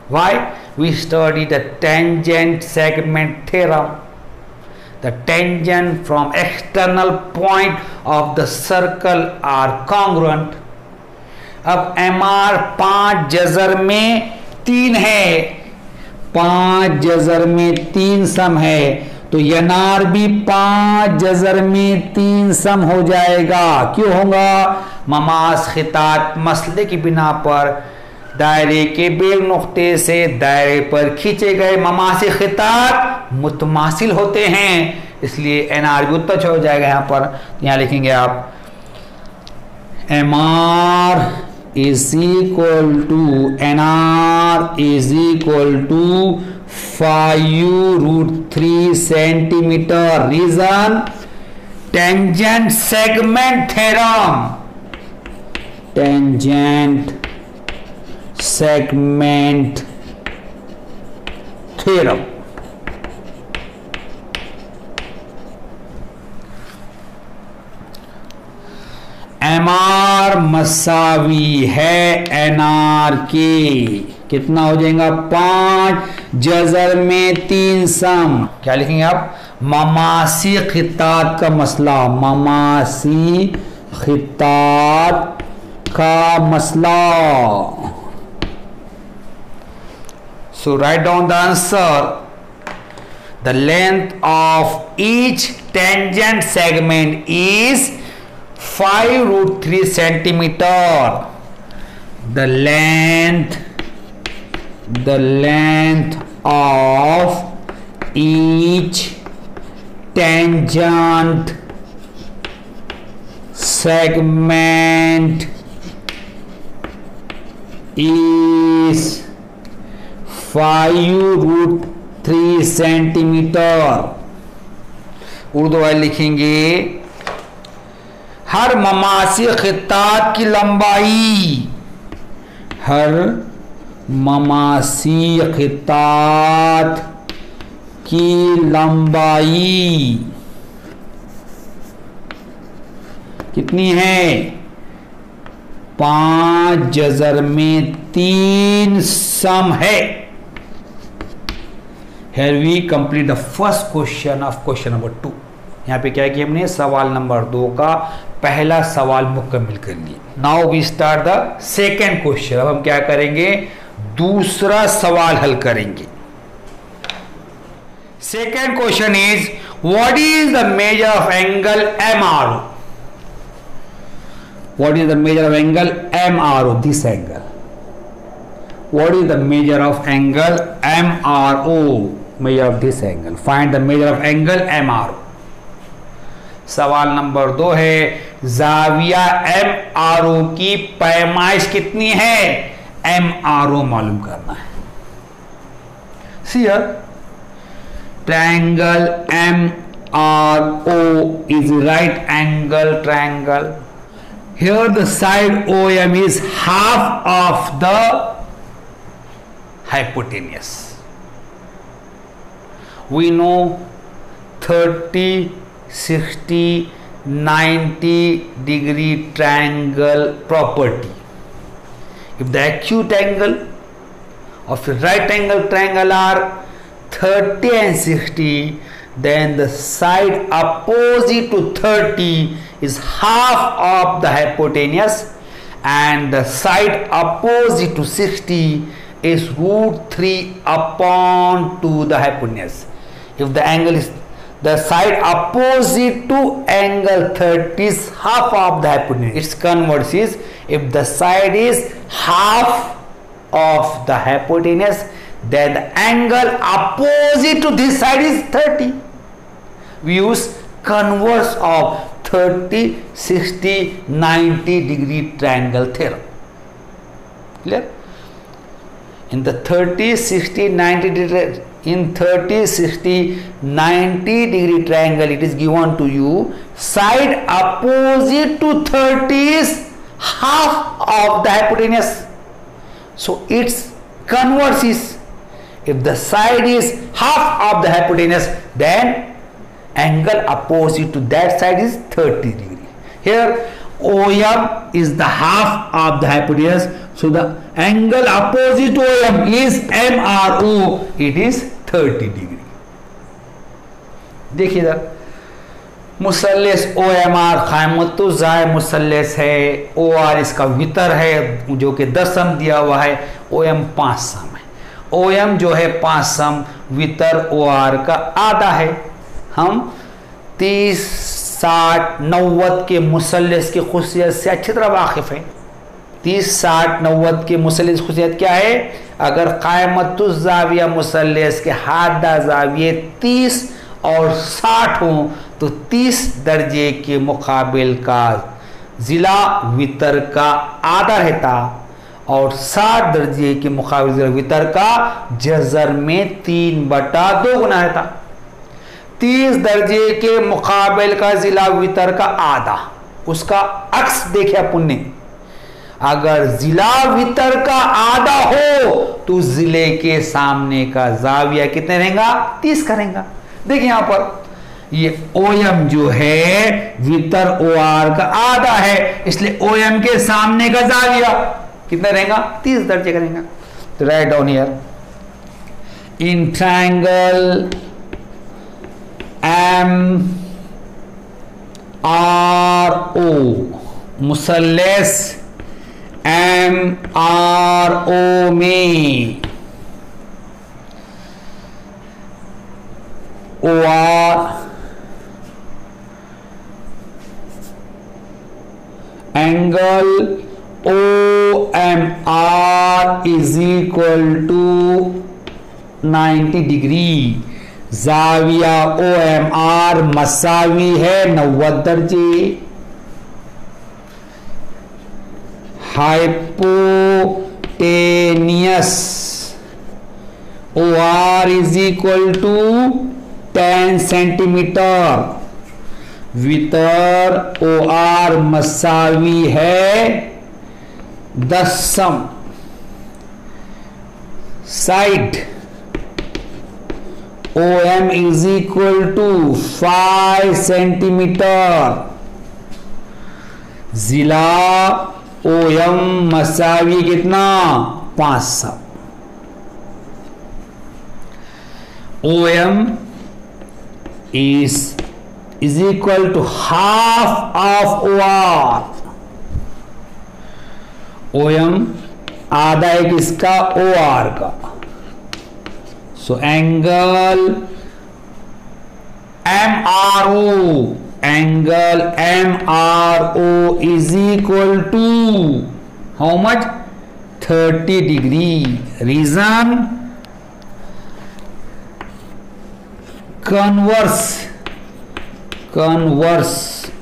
why? We study the tangent segment theorem। The tangent from external point of the circle are congruent। अब mr 5 जज़र में 3 है, 5 जज़र में 3 सम है, तो nr भी 5 जज़र में 3 सम हो जाएगा। क्यों होगा? ममास खितात मसले की बिना पर दायरे के बेल नुक्ते से दायरे पर खींचे गए ममासी खितात मुतमासिल होते हैं, इसलिए nr भी उत्तर हो जाएगा। यहाँ पर यहाँ लिखेंगे आप mr is equal to nr is equal to 5√3 centimeter। Reason tangent segment theorem, tangent segment theorem. mr मसावी है nr के, कितना हो जाएगा? 5 जज़र में 3 सम। क्या लिखेंगे आप? ममासी खितात का मसला, ममासी खितात का मसला। So write down the answer. The length of each tangent segment is 5√3 centimeter. The length of each tangent segment is 5√3 centimetre. Urdu वाले लिखेंगे हर ममासी खितात की लंबाई, हर ममासी खितात की लंबाई कितनी है? 5 जज़र में 3 सम है। Here we complete the first question of question number 2। यहाँ पे क्या किया हमने? सवाल नंबर 2 का पहला सवाल मुकम्मल कर लिया। Now we start the second question. अब हम क्या करेंगे? दूसरा सवाल हल करेंगे। Second question is What is the measure of angle MRO? What is the measure of angle MRO? This angle. What is the measure of angle MRO? Measure of this angle. Find the measure of angle MRO. सवाल number 2 है, जाविया MRO की पैमाइश कितनी है? MRO मालूम करना है. See here. Triangle MRO is right angle triangle. Here the side OM is half of the hypotenuse. We know 30, 60, 90 degree triangle property. If the acute angle of a right angle triangle are 30 and 60, then the side opposite to 30 is half of the hypotenuse, and the side opposite to 60 is √3 upon 2 the hypotenuse. If the angle is the side opposite to angle 30 is half of the hypotenuse. Its converse is, if the side is half of the hypotenuse, then the angle opposite to this side is 30. We use converse of 30, 60, 90 degree triangle theorem. Clear? In the 30, 60, 90 degree, in 30, 60, 90 degree triangle, it is given to you side opposite to 30 is half of the hypotenuse. So its converse is, if the side is half of the hypotenuse, then angle opposite to that side is 30 degree. Here OM is the half of the hypotenuse, so the angle opposite to OM is MRO, it is 30 degree. देखिए इधर मुसल्लेस OMR क़ाइमतुज़्ज़ाय मुसल्लेस है, OR इसका वितर है जो कि 10 सम दिया हुआ है, OM 5 सम है. OM जो है 5 सम, वितर OR का आधा है. हम 30, 60, 90 के मुसल्लेस की खुशियत से अच्छी तरह वाकिफ है. 30, 60, 90 के मुसल्लेस की खुशियत क्या है? अगर क़ाइमतुज़्ज़ाविया मुसल्लेस के हादा ज़ाविये 30 और 60 हों तो 30 दर्जे के मुकाबिल का ज़िला वितर का आधा रहता और 60 दर्जे के मुकाबिल वितर का जज़र में 3/2 गुना रहता. 30 दर्जे के मुकाबिल का ज़िला वितर का आधा, उसका अक्स देखे अपन ने. अगर ज़िला वितर का आधा हो तो ज़िले के सामने का ज़ाविया कितने रहेगा? 30 करेगा. देखिए यहां पर ये OM जो है वितर OR का आधा है, इसलिए OM के सामने का ज़ाविया कितना रहेगा? 30 दर्जे करेगा. तो write down here, in triangle MRO, मुसल्लेस MRO में OR angle OMR is equal to 90 degree. ज़ाविया OMR मसावी है 90 दर्जे. Hypotenuse OR is equal to 10 centimetre. वितर OR मसावी है 10 सम. Side OM is equal to 5 centimetre. जिला OM मसावी कितना? 5 सम. OM is equal to half of OR. OM आधा है किसका? OR का. So angle MRO, angle MRO is equal to how much? 30 degree. Reason? Converse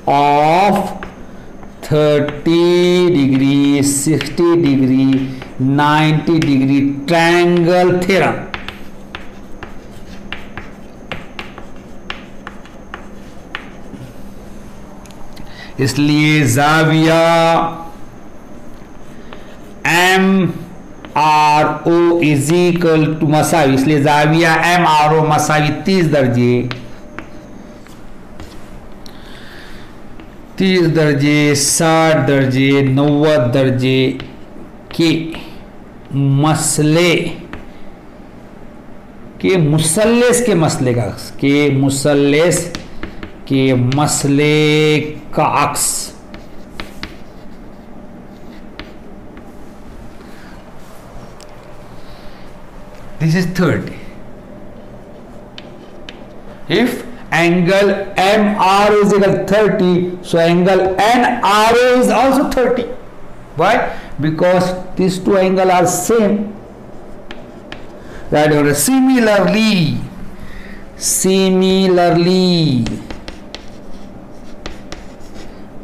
of 30 degree, 60 degree, 90 degree triangle theorem. इसलिए जाविया MRO is equal to मसावी, इसलिए जाविया MRO मसावी 30 दर्जे, 30 दर्जे, 60 दर्जे, 90 दर्जे के मसले के मुसल्लेस के मसले का मसले का अक्स this is 30. If angle MRO is equal to 30, so angle NRO is also 30. Why? Because these two angles are same. Right? Similarly,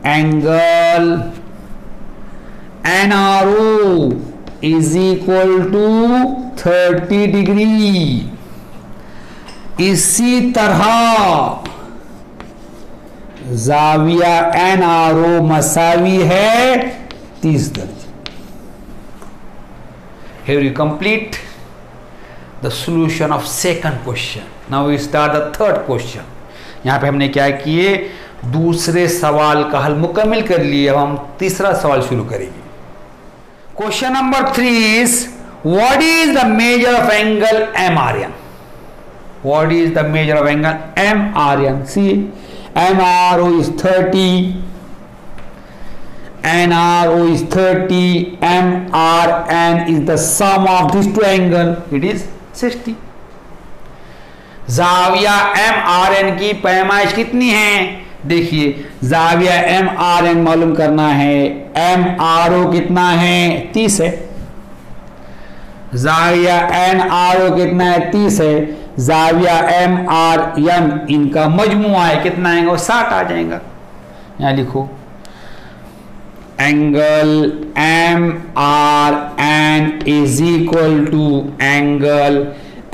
angle NRO is equal to 30 degree. इसी तरह जाविया NRO मसावी है 30 दर्जे. Here we complete the solution of second question. Now we start the third question. यहाँ पे हमने क्या किए, दूसरे सवाल का हल मुकम्मल कर लिए. अब हम तीसरा सवाल शुरू करेंगे. Question number 3 is what is the measure of angle MRN? What is the measure of angle MRN? See, MRO is 30, NRO is 30, MRN is the sum of these two angles. It is 60. जाविया MRN की पैमाइश कितनी है? देखिए, जाविया MRN मालूम करना है, MRO कितना है? 30 है. जाविया NRO कितना है? 30 है. जाविया MRN इनका मजमुआ है, कितना आएगा? वो 60 आ जाएगा. यहाँ लिखो, angle MRN is equal to angle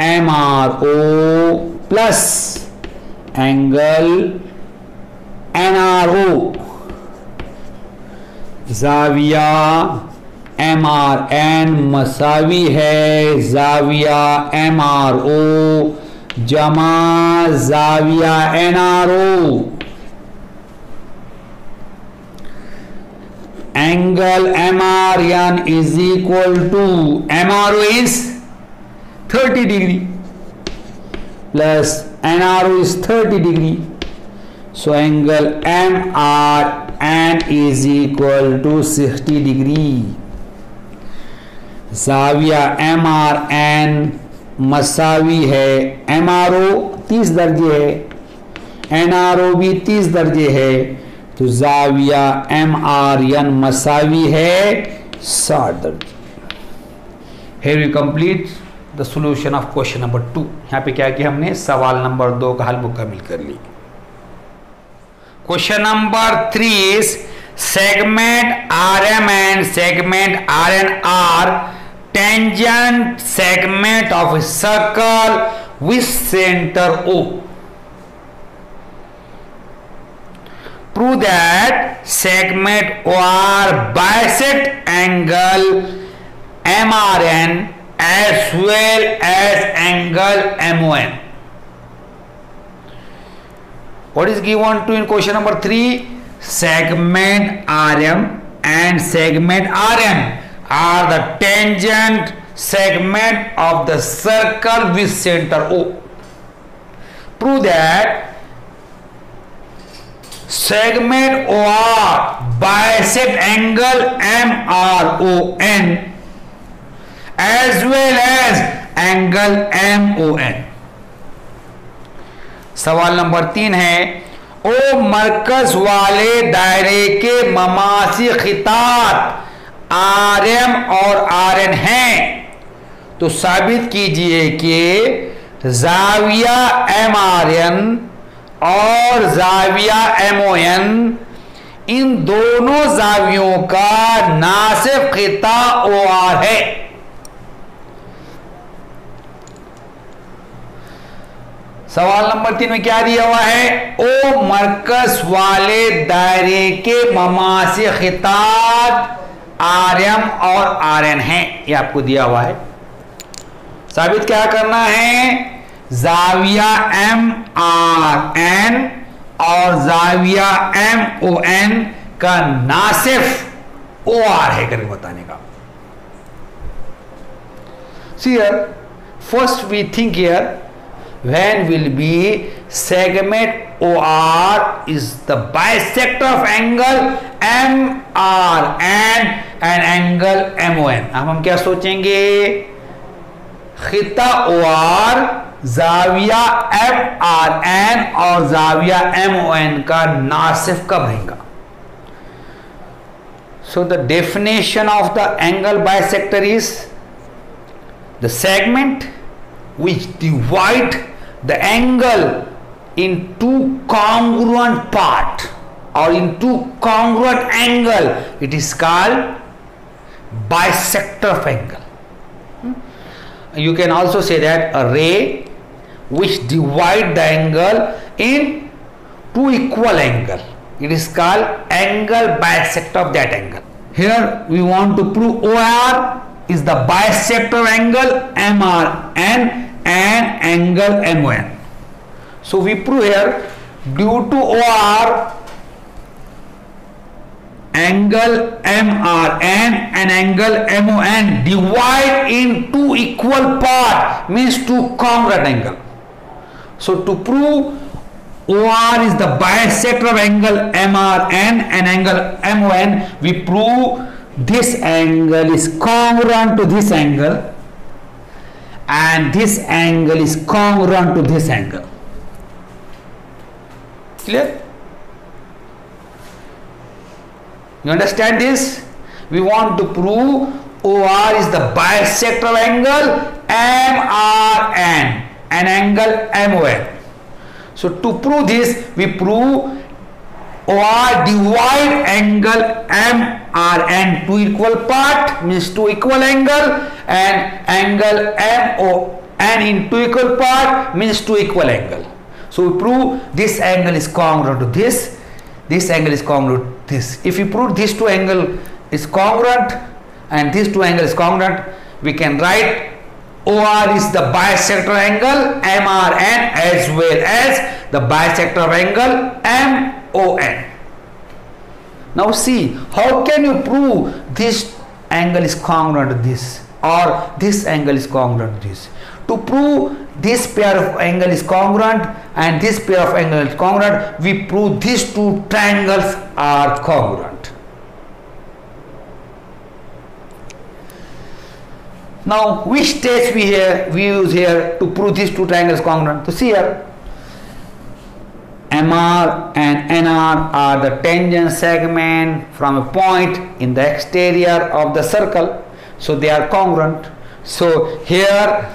MRO plus angle NRO. जाविया MRN मसावी है जाविया MRO जमा जाविया NRO. Angle MRN is equal to, MRO is 30 degree plus NRO is 30 degree. So angle MRN is equal to 60 degree. जाविया MRN मसावी है MRO 30 दर्जे है, NRO भी 30 दर्जे है, तो जाविया MRN मसावी है 60 दर्जे. Here we complete the solution of question number 2. यहाँ पे क्या किया हमने, सवाल नंबर 2 का हल मुकम्मल कर ली. Question number 3 is segment RM and segment RN are tangent segment of a circle with center O. Prove that segment OR bisect angle MRN as well as angle MON. What is given to in question number 3? Segment RM and segment RM are the tangent segment of the circle with center O. Prove that segment OR bisect angle MRON as well as angle MON. सवाल number 3 है, ओ मरकज वाले दायरे के ममासी खितात RM और RN हैं, तो साबित कीजिए कि जाविया MRN और जाविया MON इन दोनों जावियों का नासिब खिता OR है। सवाल नंबर 3 में क्या दिया हुआ है, ओ मरकज वाले दायरे के ममासी खितात RM और RN हैं, ये आपको दिया हुआ है। साबित क्या करना है, जाविया MRN और जाविया MON का नासिफ OR है करके बताने का। See here, first we think here, when will be segment OR is the bisector of angle MRN and angle MON। अब हम क्या सोचेंगे, खिता OR जाविया MRN और जाविया MON का नासिफ कब रहेगा। So the definition of the angle bisector is the segment which divide the angle in two congruent part or in two congruent angle, it is called bisector of angle. You can also say that a ray which divide the angle in two equal angle, it is called angle bisector of that angle. Here we want to prove OR is the bisector angle MRN and angle MON. So we prove here, due to OR, angle MRN and angle MON divide in two equal part, means two congruent angle. So to prove OR is the bisector of angle MRN and angle MON, we prove this angle is congruent to this angle and this angle is congruent to this angle. Clear? You understand this? We want to prove OR is the bisector angle MRN and angle MON. So to prove this, we prove OR divide angle MRN to equal part, means two equal angle, and angle MON in two equal part means two equal angle. So we prove this angle is congruent to this, this angle is congruent to this. If we prove these two angle is congruent and these two angle is congruent, we can write OR is the bisector angle MRN as well as the bisector angle MON. Now see, how can you prove this angle is congruent to this or this angle is congruent to this? To prove this pair of angle is congruent and this pair of angle is congruent, we prove these two triangles are congruent. Now which test we use here to prove these two triangles congruent? So see here, MR and NR are the tangent segment from a point in the exterior of the circle, so they are congruent. So here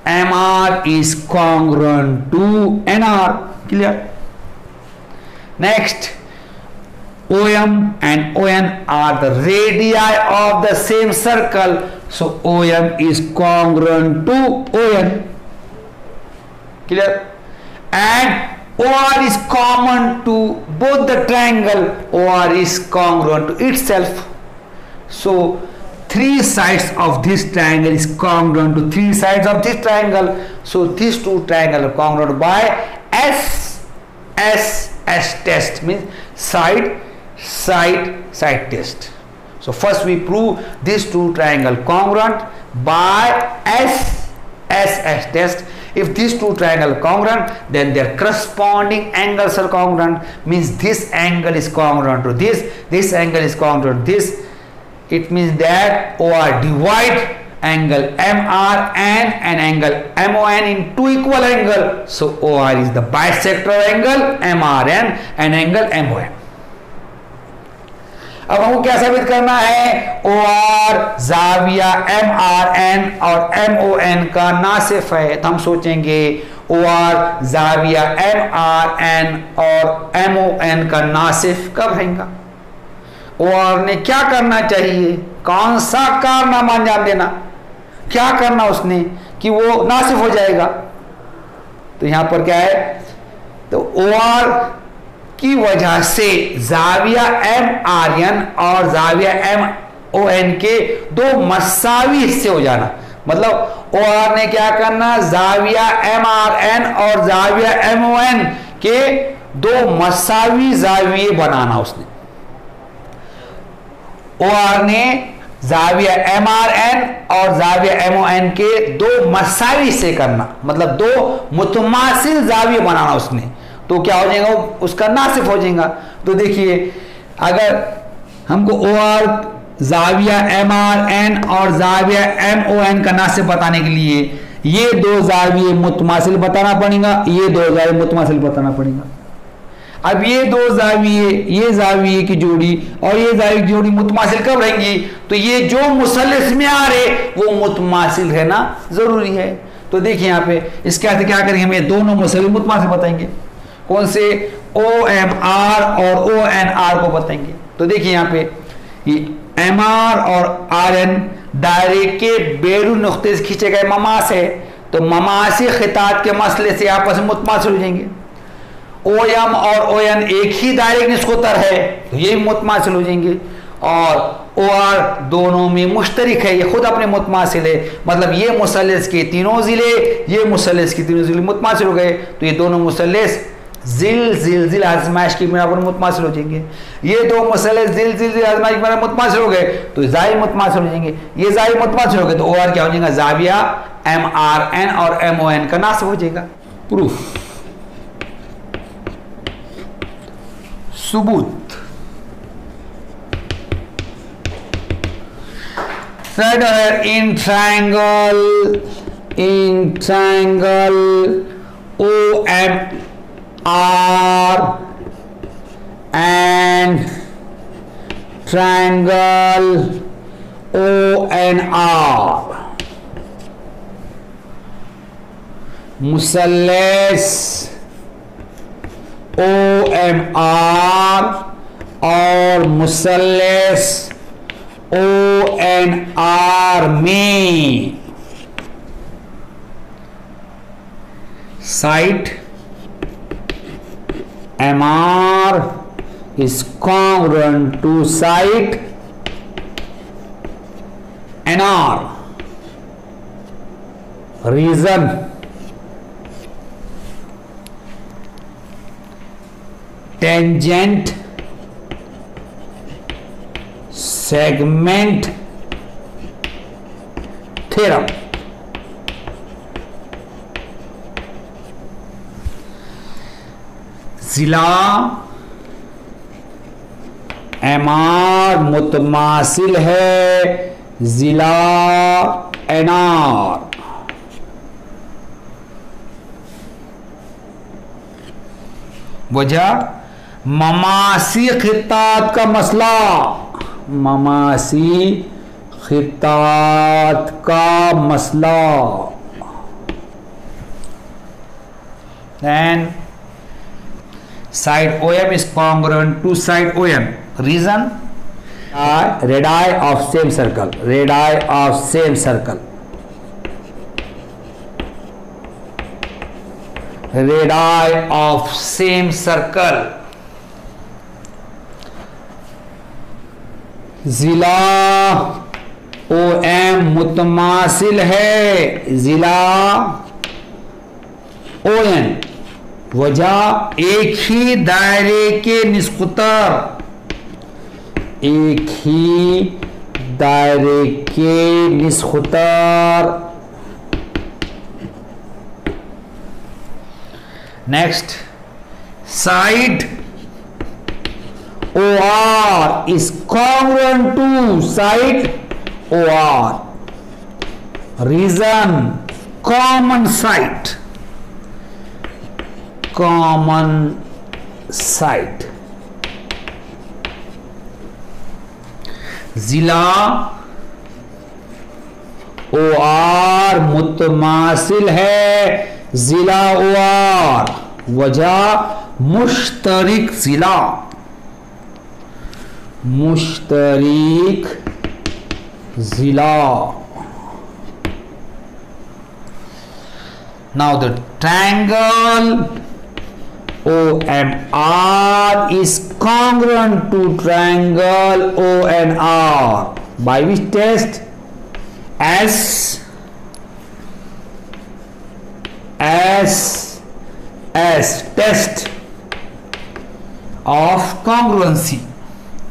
MR is congruent to NR. Clear? Next, OM and ON are the radii of the same circle, so OM is congruent to ON. Clear? And OR is common to both the triangle, OR is congruent to itself. So three sides of this triangle is congruent to three sides of this triangle. So these two triangles are congruent by S test, means side test. So first we prove these two triangles congruent by S test. If these two triangles are congruent, then their corresponding angles are congruent, means this angle is congruent to this angle is congruent to this. It means that OR divide angle MRN and angle MON in two equal angle. So OR is the bisector angle MRN and angle MON. अब हमको क्या साबित करना है? OR जाविया MRN और MON का नासिफ है। तो हम सोचेंगे OR जाविया MRN और MON का नासिफ कब रहेगा? OR ने क्या करना चाहिए? कौन सा कारनामा अंजाम देना? क्या करना उसने कि वो नासिफ हो जाएगा? तो यहां पर क्या है? तो OR की वजह से जाविया MRN और जाविया MON के दो मसावी हिस्से हो जाना, मतलब OR ने क्या करना? जाविया MRN और जाविया MON के दो मसावी जाविये बनाना। उसने OR ने जाविया MRN और जाविया MON के दो मसावी से करना, मतलब दो मुतमासिल जाविये बनाना उसने। तो क्या हो जाएगा? उसका नासिफ हो जाएगा। तो देखिए, अगर हमको OR जाविया MRN और जाविया MON का नासिफ बताने के लिए ये दो जाविये मुतमासिल बताना पड़ेगा, ये दो जाविये मुतमासिल बताना पड़ेगा। अब ये दो जाविये, ये जाविये की जोड़ी और ये जाविये की जोड़ी मुतमासिल कब रहेंगी? तो ये जो मुसल्लिस में आ रहे वो मुतमासिल रहना जरूरी है। तो देखिए यहाँ पे इसके अर्थ क्या करेंगे? हम ये दोनों मुसल्लिस मुतमासिल बताएंगे। कौन से? OMR और ONR को बताएंगे। तो देखिए यहाँ पे ये MR और RN दायरे के बैरून नुक्ते से खींचे गए ममास है, तो ममासी खितात के मसले से आपस में मुतमासिल हो जाएंगे। OM और ON एक ही दायरे के निस्कुतर है, तो ये मुतमासिल हो जाएंगे। और OR दोनों में मुश्तरिक है, ये खुद अपने मुतमासिल है, मतलब ये मुसल्लिस के तीनों जिले, ये मुसल्लिस के तीनों जिले मुतमासिल हो गए। तो ये दोनों मुसल्लिस जिल आजमाइश की बिना पर मुतमासिल हो जाएंगे। ये दो मुसल्लिस जिल आजमाइश की बिना मुतमासिल हो गए तो जाई मुतमासिल हो जाएंगे। ये जाई मुतमासिल हो गए तो OR क्या हो जाएगा? जाविया MRN और MON का नासिफ हो जाएगा। प्रूफ, सबूत। in triangle OMR and triangle ONR, मुसल्लिस OMR और मुसल्लिस ONR में side MR is congruent to side NR. Reason: tangent segment theorem. जिला MR मुतमासिल है जिला NR। वजह ममासी खितात का मसला, ममासी खितात का मसला। Then side OM is congruent to side ON. Reason: radii of same circle. Radii of same circle. Radii of same circle. जिला OM मुतमासिल है जिला ON। वजह एक ही दायरे के निस्कुतर, एक ही दायरे के निस्कुतर। Next, side OR is congruent to side OR। Reason common side, common side. जिला OR मुतमासिल है जिला OR, वजह मुश्तरिक जिला, मुश्तरिक जिला। Now the triangle OMR is congruent to triangle ONR by which test? S test of congruency.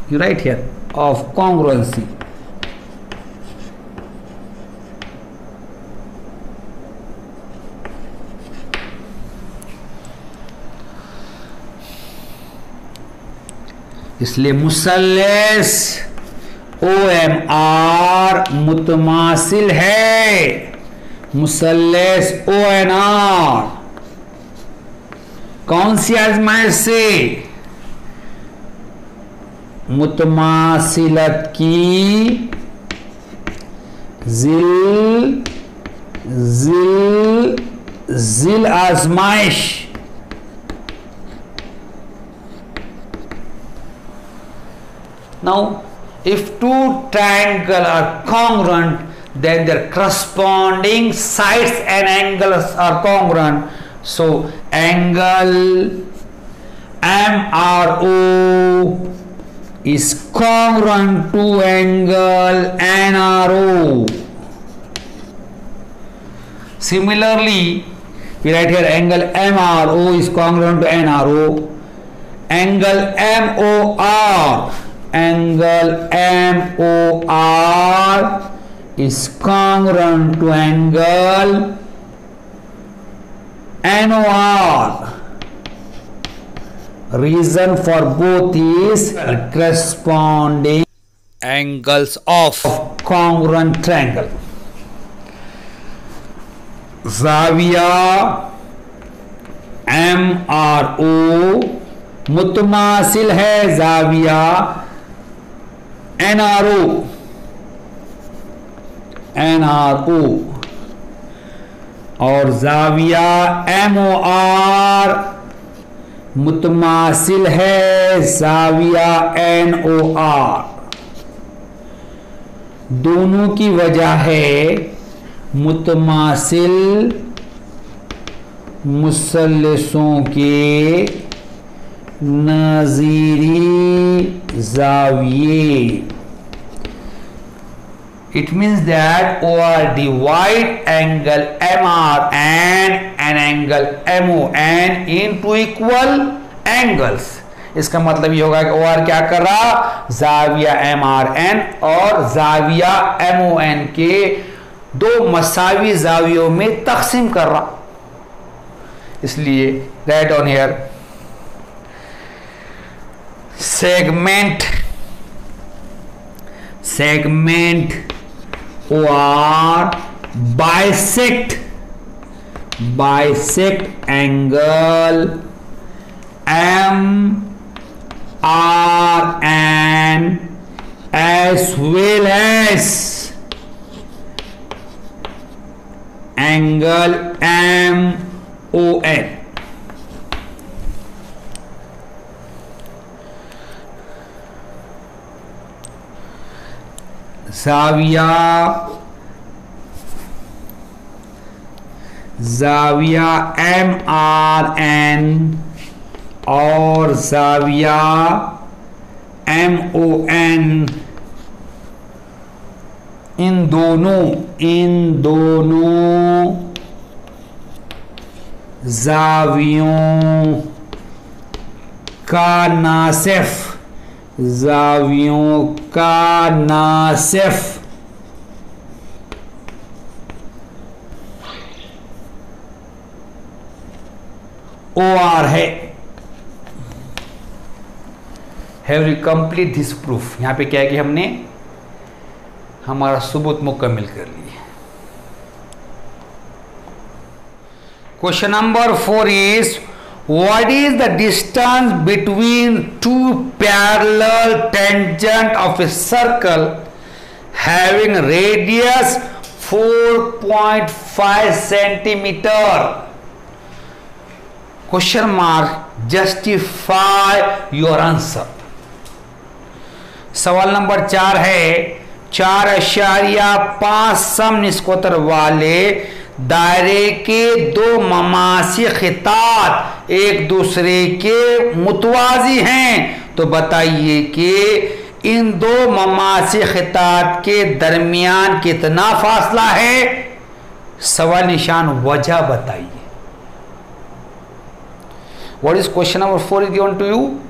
You write here of congruency. इसलिए मुसल्लस OMR मुतमासिल है मुसल्लस ONR। कौन सी आजमाइश से? मुतमासिलत की जिल आजमाइश। Now, if two triangles are congruent, then their corresponding sides and angles are congruent. So, angle MRO is congruent to angle NRO. Similarly, we write here angle MRO is congruent to NRO. Angle MOR, angle MOR is congruent to angle NOR. Reason for both is corresponding angles of congruent triangle. Zawiya MRO मुतमासिल है जाविया NRO और जाविया MOR मुतमासिल है जाविया NOR। दोनों की वजह है मुतमासिल मुसल्लसों के नज़ीरी जाविये। It means that OR divide angle MR and angle MON into equal angles। इसका मतलब ये होगा कि OR क्या कर रहा? जाविया MRN और जाविया MON के दो मसावी जावियों में तकसीम कर रहा। इसलिए right on here segment OR bisect angle MRN as well as angle MON। जाविया MRN और जाविया MON इन दोनों जावियों का नासिफ OR है। Have we complete this proof. यहां पे क्या है कि हमने हमारा सबूत मुकम्मल कर लिया। Question number 4 is, what is the distance between two parallel tangent of a circle having radius 4.5 centimeter? Question mark. Justify your answer. सवाल नंबर 4 है, 4.5 समनिष्कोत्तर वाले दायरे के दो ममासी खितात एक दूसरे के मुतवाजी हैं, तो बताइए कि इन दो ममासी खितात के दरमियान कितना फासला है? सवाल निशान वजह बताइए. What is question number 4 is given to you?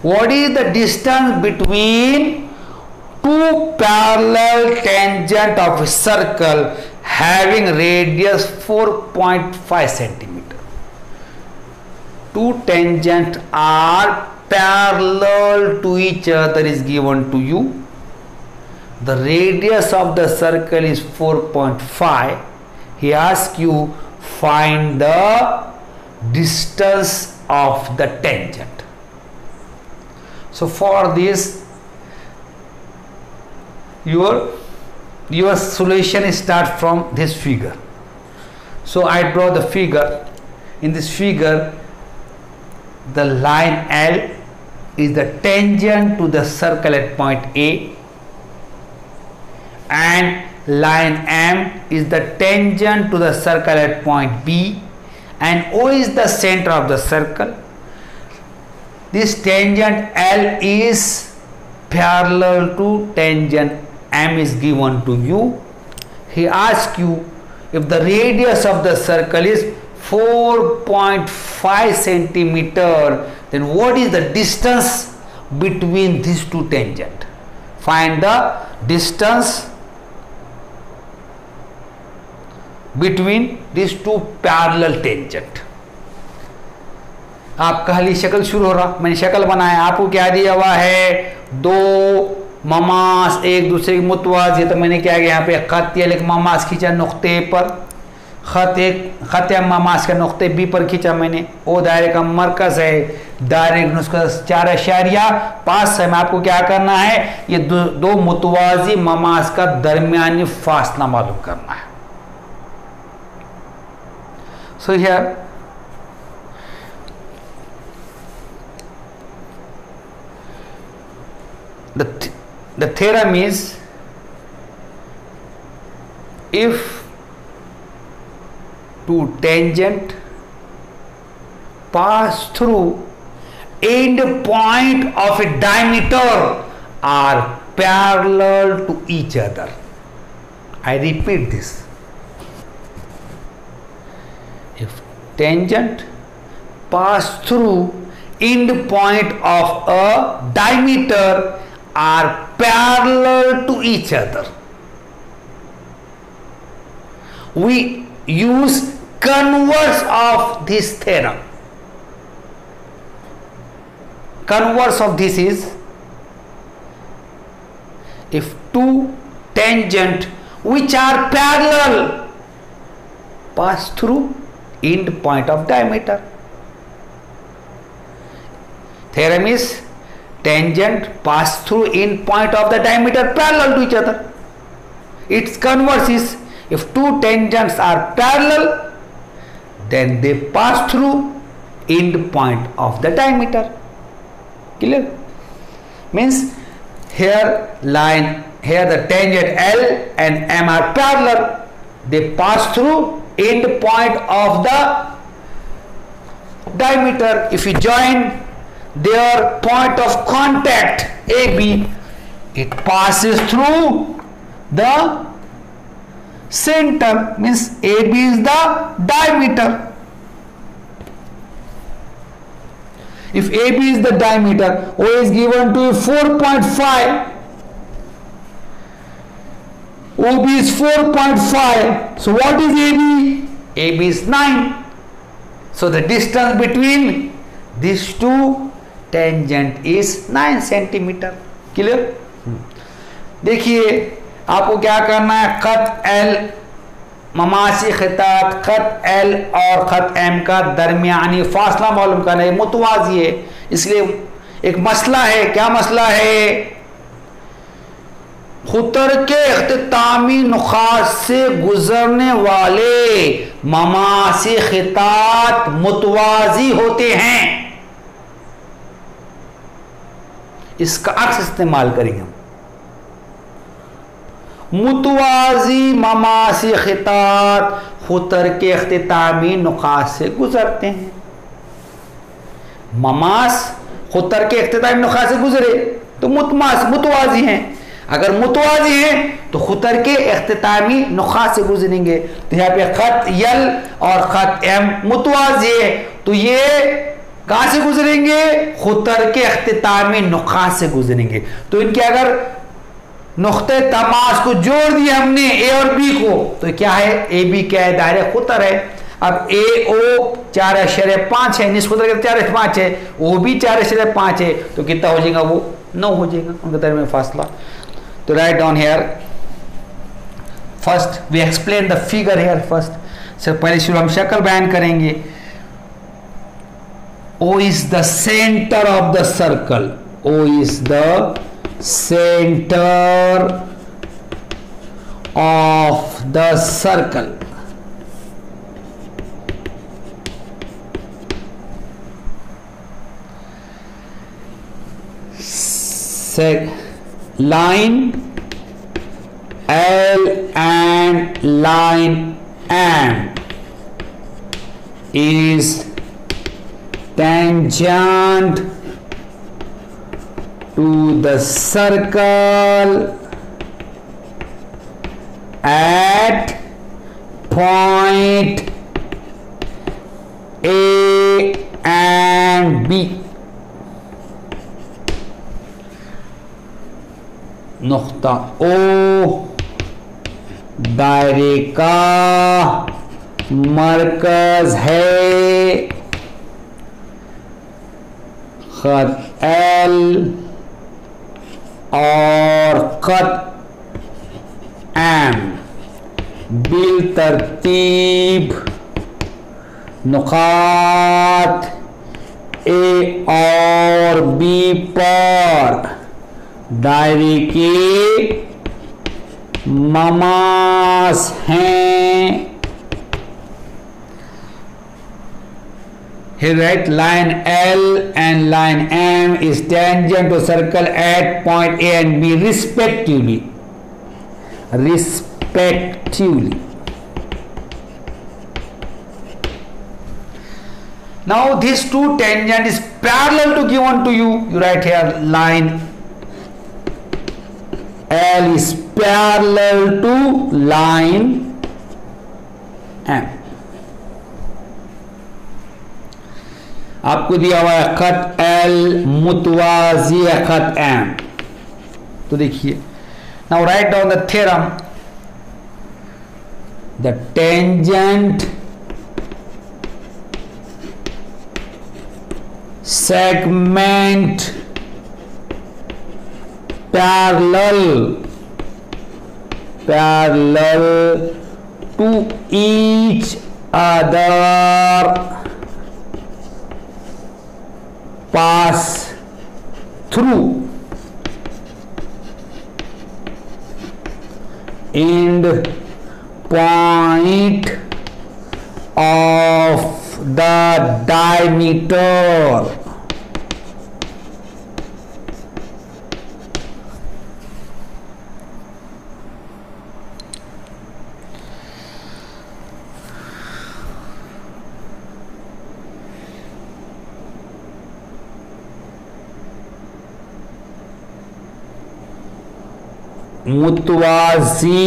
What is the distance between two parallel tangent of a circle having radius 4.5 centimeter? Two tangents are parallel to each other is given to you. The radius of the circle is 4.5. He asks you find the distance of the tangent. So for this your solution start from this figure. So I draw the figure. In this figure, the line L is the tangent to the circle at point A, and line M is the tangent to the circle at point B, and O is the center of the circle. This tangent L is parallel to tangent M is given to you. He asks you if the radius of the circle is 4.5 centimeter, then what is the distance between these two tangents? Find the distance between these two parallel tangent. आपका हली शक्ल शुरू हो रहा, मैंने शक्ल बनाया, आपको क्या दिया हुआ है? दो ममास एक दूसरे के मुतवाज़ी, तो मैंने क्या किया यहाँ पे खत एक ममास खींचा नुक्ते पर, खत या ममास का नुक्ते बी पर खींचा मैंने. वो दायरे का मरकज है, दायरे का 4.5 है. मैं आपको क्या करना है? ये दो मुतवाज़ी ममास का दरमियानी फासला मालूम करना है. So here the theorem is, if two tangent pass through end point of a diameter are parallel to each other. I repeat this. If tangent pass through end point of a diameter are parallel to each other, we use converse of this theorem. Converse of this is, if two tangent which are parallel pass through end point of diameter. Theorem is, tangent pass through end point of the diameter parallel to each other. Its converse is, if two tangents are parallel, then they pass through end point of the diameter. Clear? Means here the tangent L and M are parallel. They pass through end point of the diameter. If you join their point of contact AB, it passes through the center, means AB is the diameter. If AB is the diameter, O is given to 4.5, OB is 4.5. So what is AB? AB is 9. So the distance between these two tangent is 9 centimeter. Clear? देखिए आपको क्या करना है, खत L ममासी खितात खत L और खत M का दरमियानी फासला मालूम करना है, मुतवाजी है। इसलिए एक मसला है, क्या मसला है? खुतर के इख्तितामी नुकात से गुजरने वाले ममासी खितात मुतवाजी होते हैं। इसका अक्स इस्तेमाल करेंगे हम। मुतवाजी ममासी खितात खुतर के इख्तितामी नुकात से गुजरते हैं। ममास खुतर के इख्तितामी नुकात से गुजरे तो मुतवाजी हैं। अगर मुतवाजी हैं तो खुतर के इख्तितामी नुकात से गुजरेंगे। तो यहाँ पे खत यल और खत एम मुतवाजी है, तो ये कहां से गुजरेंगे? खुतर के इख्तितामी नुकात से गुजरेंगे। तो इनके अगर नुक्ते तमास को जोड़ दिया हमने ए और बी को, तो क्या है? ए बी क्या है? दायरे खुतर है। अब ए ओ 4.5 है, निस खुतर के 4.5 है, ओ भी 4.5 है, तो कितना हो जाएगा? वो 9 हो जाएगा उनके दरमियान फासला। तो write down here first we explain the figure here first. Sir पहले शुरू हम शक्ल बयान करेंगे। O is the center of the circle. O is the center of the circle. Line L and line M is tangent to the circle at point A and B. नुक्ता O दायरे का मरकज है। खत एल और खत M bill तरतीब नुकात ए और B पर दायरे के ममास हैं। Here write line L and line M is tangent to circle at point A and B respectively. Respectively. Now these two tangent is parallel to given to you. You write here line L is parallel to line M. आपको दिया हुआ है खत L मुतवाजी खत एम। तो देखिए, now write down the theorem. The tangent segment parallel to each other pass through end point of the diameter. मुतवाजी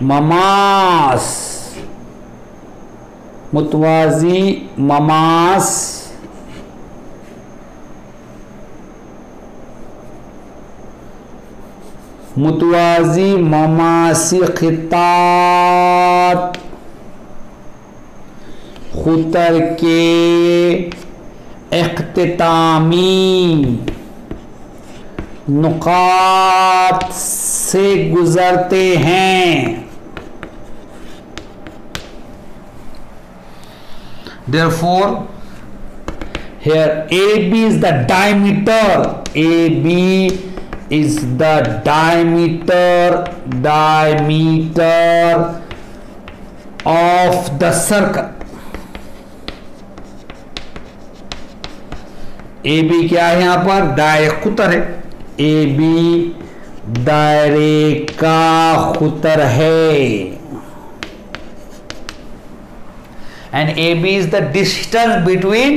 ममास, मुतवाजी ममास मुतवाजी ममासी खितात खुतर के इख्तितामी नुकात से गुजरते हैं। Therefore, here AB is the diameter. AB is the diameter of the circle. AB क्या है यहाँ पर? दायरे खुतर है। AB दायरे का खुतर है। And AB is the distance between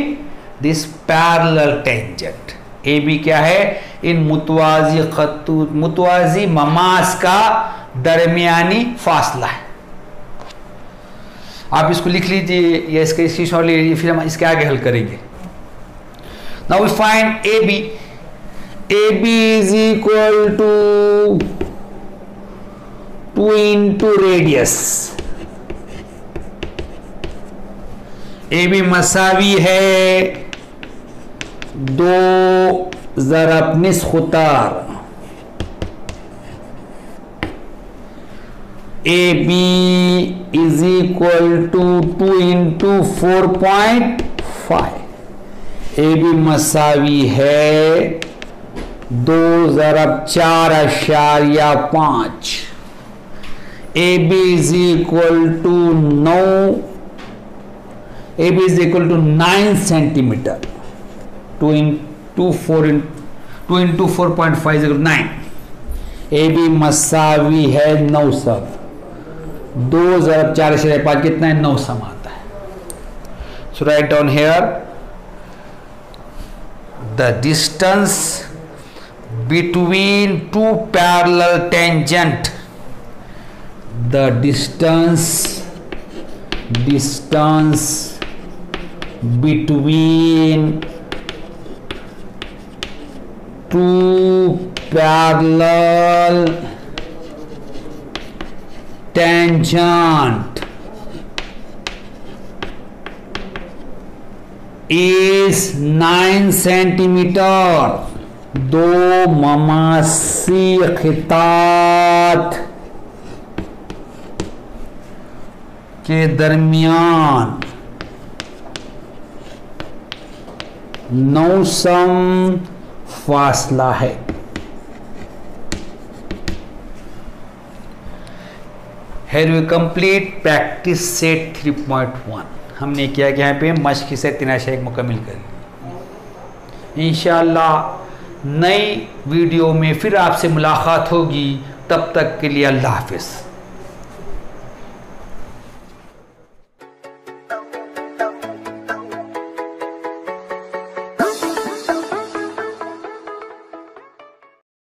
this parallel tangent. AB क्या है? इन मुतवाजी ममास का दरमियानी फासला है। आप इसको लिख लीजिए या इसके स्क्रीनशॉट ले लीजिए, फिर हम इसके आगे हल करेंगे। Now we find AB. AB is equal to 2 into radius. AB मसावी है 2 ज़रब निस्फ़ खुतार। AB is equal to 2 into 4.5. AB मसावी है 2 ज़रब 4.5। AB is equal to 9 centimetre. 2 into 4.5 is 9। AB मसावी है 9 सम। 2 ज़रब 4.5 कितना है? 9 सम आता है। So write down here the distance between two parallel tangent. The distance between two parallel tangent is 9 centimetre. 2 ममासी खितात के दरमियान 9 सम फासला है। Here we complete practice set 3.1। हमने क्या कि यहाँ पे मश्क से 3.1 मुकम्मल कर ली। इंशाअल्लाह नई वीडियो में फिर आपसे मुलाकात होगी। तब तक के लिए अल्लाह हाफ़िज़।